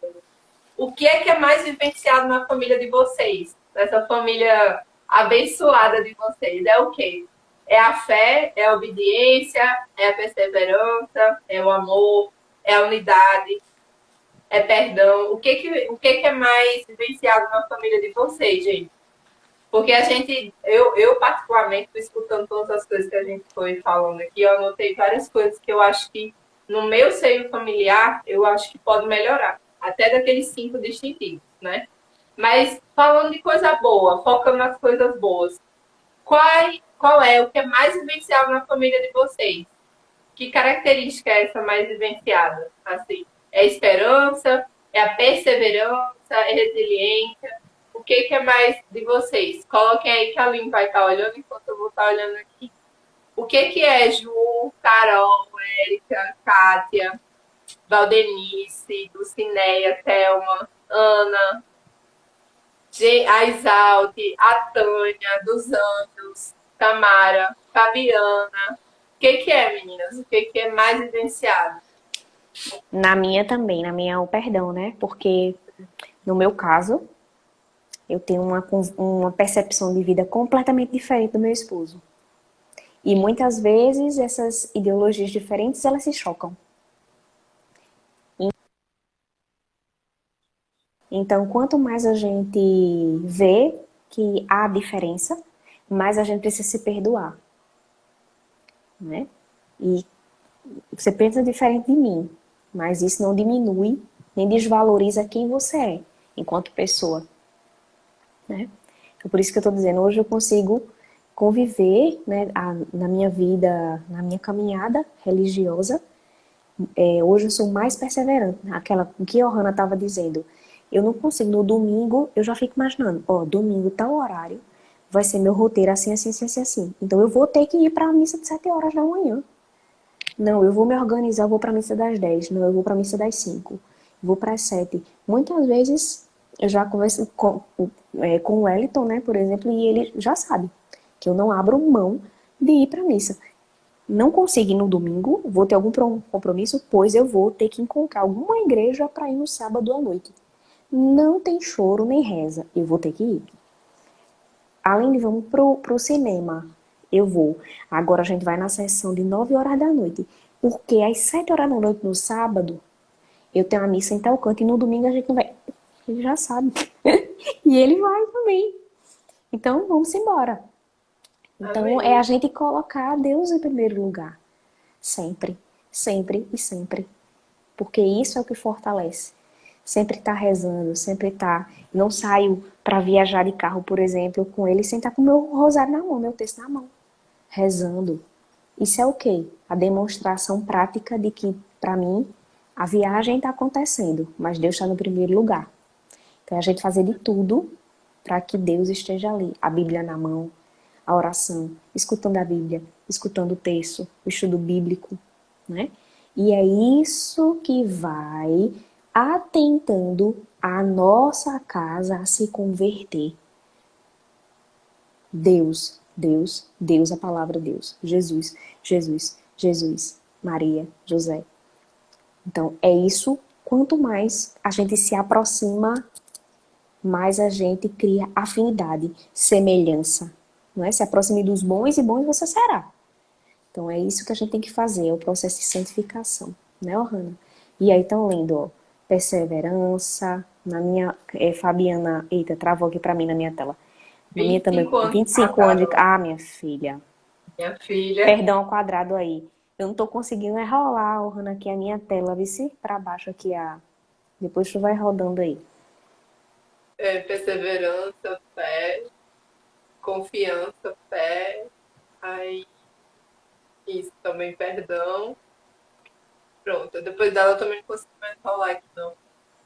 O que é mais vivenciado na família de vocês? Nessa família abençoada de vocês? É o quê? É a fé, é a obediência, é a perseverança, é o amor, é a unidade, é perdão. O que é mais vivenciado na família de vocês, gente? Porque a gente, eu particularmente, escutando todas as coisas que a gente foi falando aqui, eu anotei várias coisas que eu acho que no meu seio familiar, eu acho que pode melhorar. Até daqueles 5 distintivos, né? Mas falando de coisa boa, focando nas coisas boas, qual é o que é mais vivenciado na família de vocês? Que característica é essa mais vivenciada? Assim, é a esperança? É a perseverança? É a resiliência? O que é mais de vocês? Coloquem aí que a Aline vai estar olhando enquanto eu vou estar olhando aqui. O que é Ju, Carol, Érica, Kátia, Valdenice, Dulcineia, Thelma, Ana, a Isalte, a Tânia, dos Anjos, Tamara, Fabiana. O que é, meninas? O que é mais vivenciado? Na minha também, na minha é o perdão, né? Porque no meu caso, eu tenho uma percepção de vida completamente diferente do meu esposo. E muitas vezes essas ideologias diferentes, elas se chocam. Então, quanto mais a gente vê que há diferença, mais a gente precisa se perdoar, né? E você pensa diferente de mim, mas isso não diminui nem desvaloriza quem você é enquanto pessoa, né? Então, por isso que eu estou dizendo, hoje eu consigo conviver, né, na minha vida, na minha caminhada religiosa. Hoje eu sou mais perseverante. O que a Ohana estava dizendo, eu não consigo, no domingo, eu já fico imaginando, domingo, tal horário, vai ser meu roteiro assim, assim, assim, assim, assim. Então eu vou ter que ir para a missa de 7 horas da manhã. Não, eu vou me organizar, eu vou para a missa das 10. Não, eu vou para a missa das 5. Vou para as 7. Muitas vezes, eu já converso com o Wellington, né, por exemplo, e ele já sabe que eu não abro mão de ir para a missa. Não consigo ir no domingo, vou ter algum compromisso, pois eu vou ter que encontrar alguma igreja para ir no sábado à noite. não tem choro nem reza. Eu vou ter que ir. Além de vamos pro cinema, eu vou. Agora a gente vai na sessão de 9 horas da noite. Porque às 7 horas da noite no sábado, eu tenho uma missa em tal canto e no domingo a gente não vai. Ele já sabe. E ele vai também. Então vamos embora. Então Amém. é a gente colocar Deus em primeiro lugar. Sempre, sempre e sempre. Porque isso é o que fortalece. Sempre tá rezando, sempre tá. Não saio para viajar de carro, por exemplo, com ele sem estar com o meu rosário na mão, meu texto na mão. Rezando. Isso é o quê? A demonstração prática de que, para mim, a viagem está acontecendo, mas Deus está no primeiro lugar. Então, a gente fazer de tudo para que Deus esteja ali. A Bíblia na mão, a oração, escutando a Bíblia, escutando o texto, o estudo bíblico, né? E é isso que vai atentando a nossa casa a se converter. Deus, Deus, Deus, a palavra Deus. Jesus, Jesus, Jesus, Maria, José. Então, é isso. Quanto mais a gente se aproxima, mais a gente cria afinidade, semelhança. Não é? Se aproxime dos bons e bons você será. Então, é isso que a gente tem que fazer, é o processo de santificação. Né, Ohana? E aí, tão lindo, ó. Perseverança. Na minha, Fabiana, eita, travou aqui pra mim na minha tela. Na minha também, 25 anos 25 anos de... casada, Ah, minha filha. minha filha. Perdão ao quadrado aí. Eu não tô conseguindo rolar, Ohana, aqui a minha tela. Vê se pra baixo aqui a... Depois tu vai rodando aí. Perseverança, fé, confiança, fé, aí isso também, perdão. Pronto, depois dela eu também não consigo mais falar aqui não.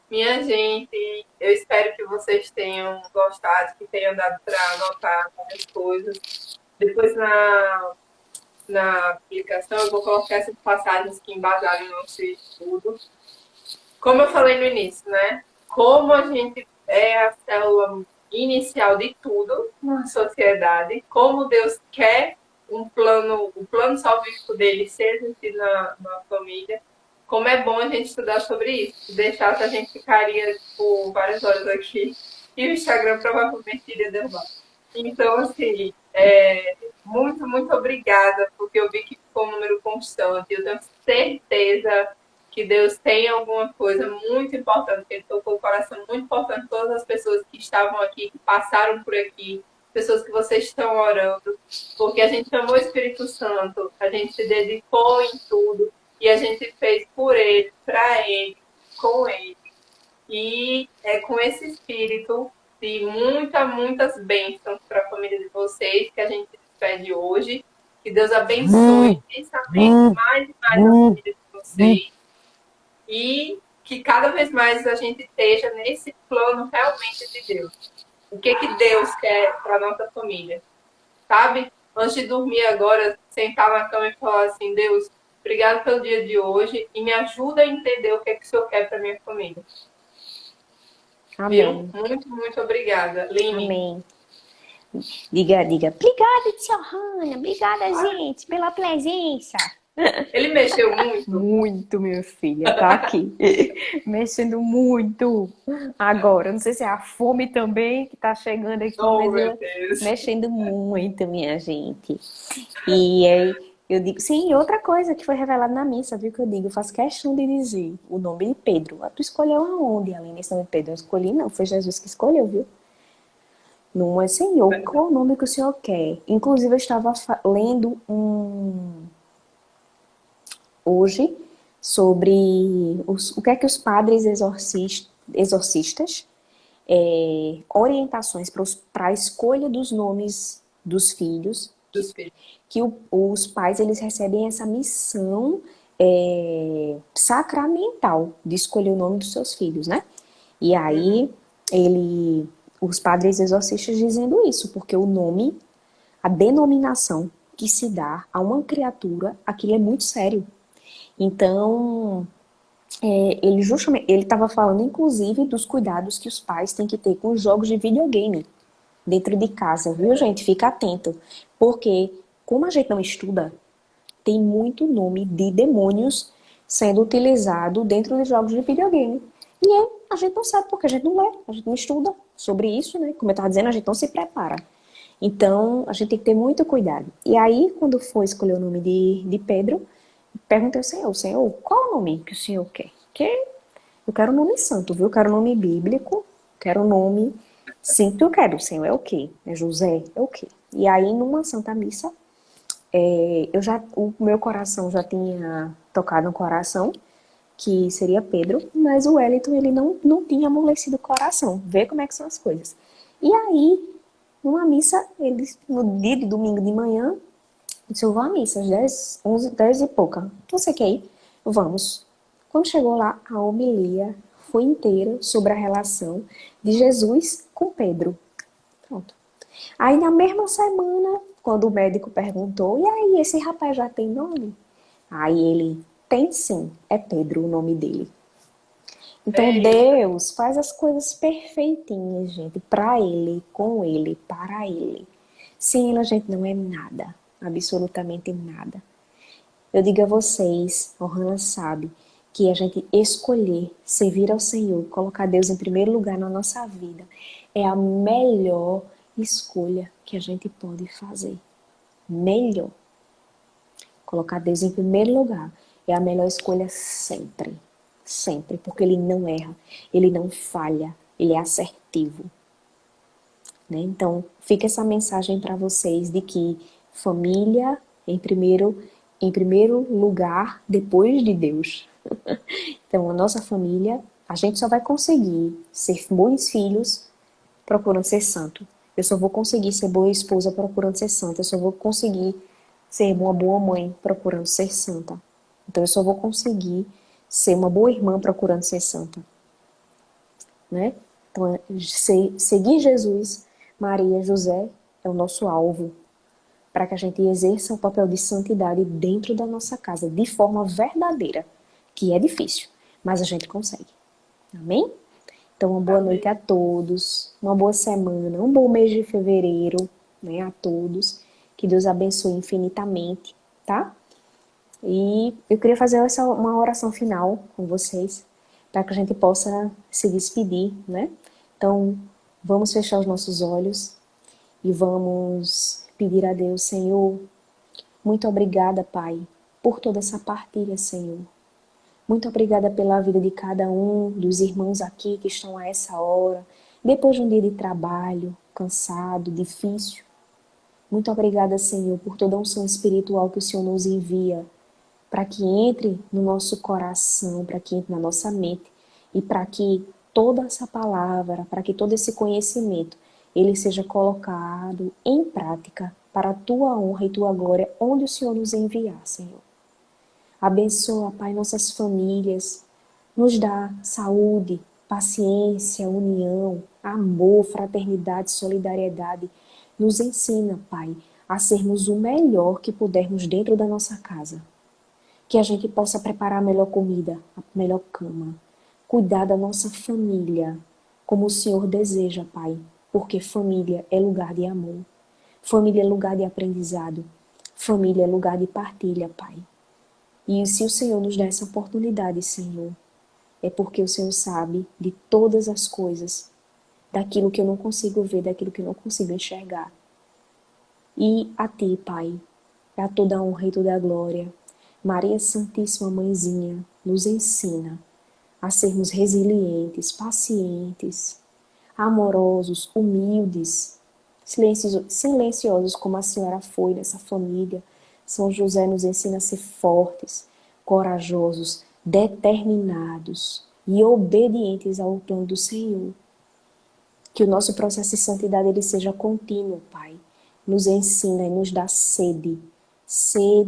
Minha gente, eu espero que vocês tenham gostado, que tenham dado para anotar várias coisas. Depois na aplicação eu vou colocar essas passagens que embasaram o nosso estudo. Como eu falei no início, né? Como a gente é a célula inicial de tudo na sociedade, como Deus quer o plano salvífico dele ser exercido na família, como é bom a gente estudar sobre isso. Se deixasse, a gente ficaria por várias horas aqui e o Instagram provavelmente iria derrubar. Então, assim, muito, muito obrigada, porque eu vi que ficou um número constante. Eu tenho certeza que Deus tem alguma coisa muito importante, que Ele tocou o coração muito importante de todas as pessoas que estavam aqui, que passaram por aqui, pessoas que vocês estão orando, porque a gente amou o Espírito Santo, a gente se dedicou em tudo, e a gente fez por Ele, para Ele, com Ele. E é com esse espírito de muitas bênçãos para a família de vocês que a gente despede hoje. Que Deus abençoe imensamente mais e mais a família de vocês. E que cada vez mais a gente esteja nesse plano realmente de Deus. O que Deus quer para nossa família, sabe? Antes de dormir agora, sentar na cama e falar assim, Deus, obrigado pelo dia de hoje e me ajuda a entender o que o Senhor quer para minha família. Amém. Viu? Muito, muito obrigada. Lime. Amém. Diga. Obrigada, tia Hanna. Obrigada, gente, pela presença. Ele mexeu muito? Muito, minha filha. Tá aqui. Mexendo muito. Agora, não sei se é a fome também que tá chegando aqui, Oh, mas meu Deus. mexendo muito, minha gente. E aí, eu digo, sim, outra coisa que foi revelada na missa, viu, que eu digo, eu faço questão de dizer o nome de Pedro. Tu escolheu aonde, Aline, esse nome de Pedro? Eu escolhi, não, foi Jesus que escolheu, viu? Não é Senhor, qual o nome que o Senhor quer? Inclusive, eu estava lendo hoje sobre o que é que os padres exorcistas orientações para a escolha dos nomes dos filhos, Dos filhos. que os pais eles recebem essa missão sacramental de escolher o nome dos seus filhos, né? E aí os padres exorcistas dizendo isso, porque o nome, a denominação que se dá a uma criatura, aquilo é muito sério. Então, ele estava falando, inclusive, dos cuidados que os pais têm que ter com os jogos de videogame dentro de casa, viu, gente? Fica atento. Porque, como a gente não estuda, tem muito nome de demônios sendo utilizado dentro de jogos de videogame. A gente não sabe porque a gente não lê, a gente não estuda sobre isso, né? Como eu estava dizendo, a gente não se prepara. Então, a gente tem que ter muito cuidado. E aí, quando for escolher o nome de Pedro, perguntei ao Senhor, qual o nome que o Senhor quer? Porque eu quero um nome santo, viu? Eu quero um nome bíblico, quero um nome sim que eu quero. O Senhor é o quê? É José? É o quê? E aí, numa Santa Missa, o meu coração já tinha tocado no coração, que seria Pedro, mas o Wellington, ele não tinha amolecido o coração. Vê como é que são as coisas. E aí, numa missa, no dia de domingo de manhã, eu disse, eu vou à missa, às 10, 11, 10 e pouca. Você quer ir? Vamos. Quando chegou lá, a homilia foi inteira sobre a relação de Jesus com Pedro. Pronto. Aí, na mesma semana, quando o médico perguntou, e aí, esse rapaz já tem nome? Aí ele, tem sim, é Pedro o nome dele. Então, Deus faz as coisas perfeitinhas, gente, para Ele, com Ele, para Ele. Sem Ele, a gente não é nada, absolutamente nada. Eu digo a vocês, a Ohana sabe, que a gente escolher servir ao Senhor, colocar Deus em primeiro lugar na nossa vida, é a melhor escolha que a gente pode fazer. Melhor. Colocar Deus em primeiro lugar é a melhor escolha sempre. Sempre, porque Ele não erra, Ele não falha, Ele é assertivo. Né? Então, fica essa mensagem para vocês de que família em primeiro lugar, depois de Deus. Então, a nossa família, a gente só vai conseguir ser bons filhos procurando ser santo. Eu só vou conseguir ser boa esposa procurando ser santa. Eu só vou conseguir ser uma boa mãe procurando ser santa. Então, eu só vou conseguir ser uma boa irmã procurando ser santa. Né? Então, seguir Jesus, Maria, José é o nosso alvo para que a gente exerça o papel de santidade dentro da nossa casa, de forma verdadeira, que é difícil, mas a gente consegue. Amém? Então, uma boa noite a todos, uma boa semana, um bom mês de fevereiro, né, a todos. Que Deus abençoe infinitamente, tá? E eu queria fazer uma oração final com vocês, para que a gente possa se despedir, né? Então, vamos fechar os nossos olhos e vamos pedir a Deus, Senhor, muito obrigada, Pai, por toda essa partilha, Senhor. Muito obrigada pela vida de cada um dos irmãos aqui que estão a essa hora, depois de um dia de trabalho, cansado, difícil. Muito obrigada, Senhor, por toda a unção espiritual que o Senhor nos envia, para que entre no nosso coração, para que entre na nossa mente e para que toda essa palavra, para que todo esse conhecimento, ele seja colocado em prática para a tua honra e tua glória, onde o Senhor nos enviar, Senhor. Abençoa, Pai, nossas famílias, nos dá saúde, paciência, união, amor, fraternidade, solidariedade. Nos ensina, Pai, a sermos o melhor que pudermos dentro da nossa casa. Que a gente possa preparar a melhor comida, a melhor cama, cuidar da nossa família, como o Senhor deseja, Pai, porque família é lugar de amor, família é lugar de aprendizado, família é lugar de partilha, Pai. E se o Senhor nos dá essa oportunidade, Senhor, é porque o Senhor sabe de todas as coisas, daquilo que eu não consigo ver, daquilo que eu não consigo enxergar. E a Ti, Pai, a toda a honra e toda a glória. Maria Santíssima Mãezinha, nos ensina a sermos resilientes, pacientes, amorosos, humildes, silenciosos como a senhora foi nessa família. São José nos ensina a ser fortes, corajosos, determinados e obedientes ao plano do Senhor. Que o nosso processo de santidade ele seja contínuo, Pai. Nos ensina e nos dá sede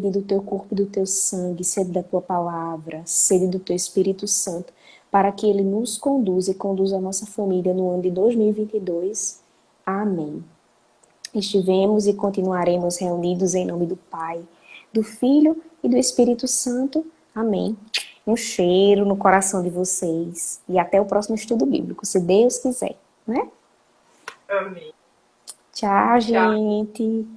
do teu corpo e do teu sangue, sede da tua palavra, sede do teu Espírito Santo, para que ele nos conduza e conduza a nossa família no ano de 2022. Amém. Estivemos e continuaremos reunidos em nome do Pai, do Filho e do Espírito Santo. Amém. Um cheiro no coração de vocês e até o próximo estudo bíblico, se Deus quiser, né? Amém. Tchau, gente.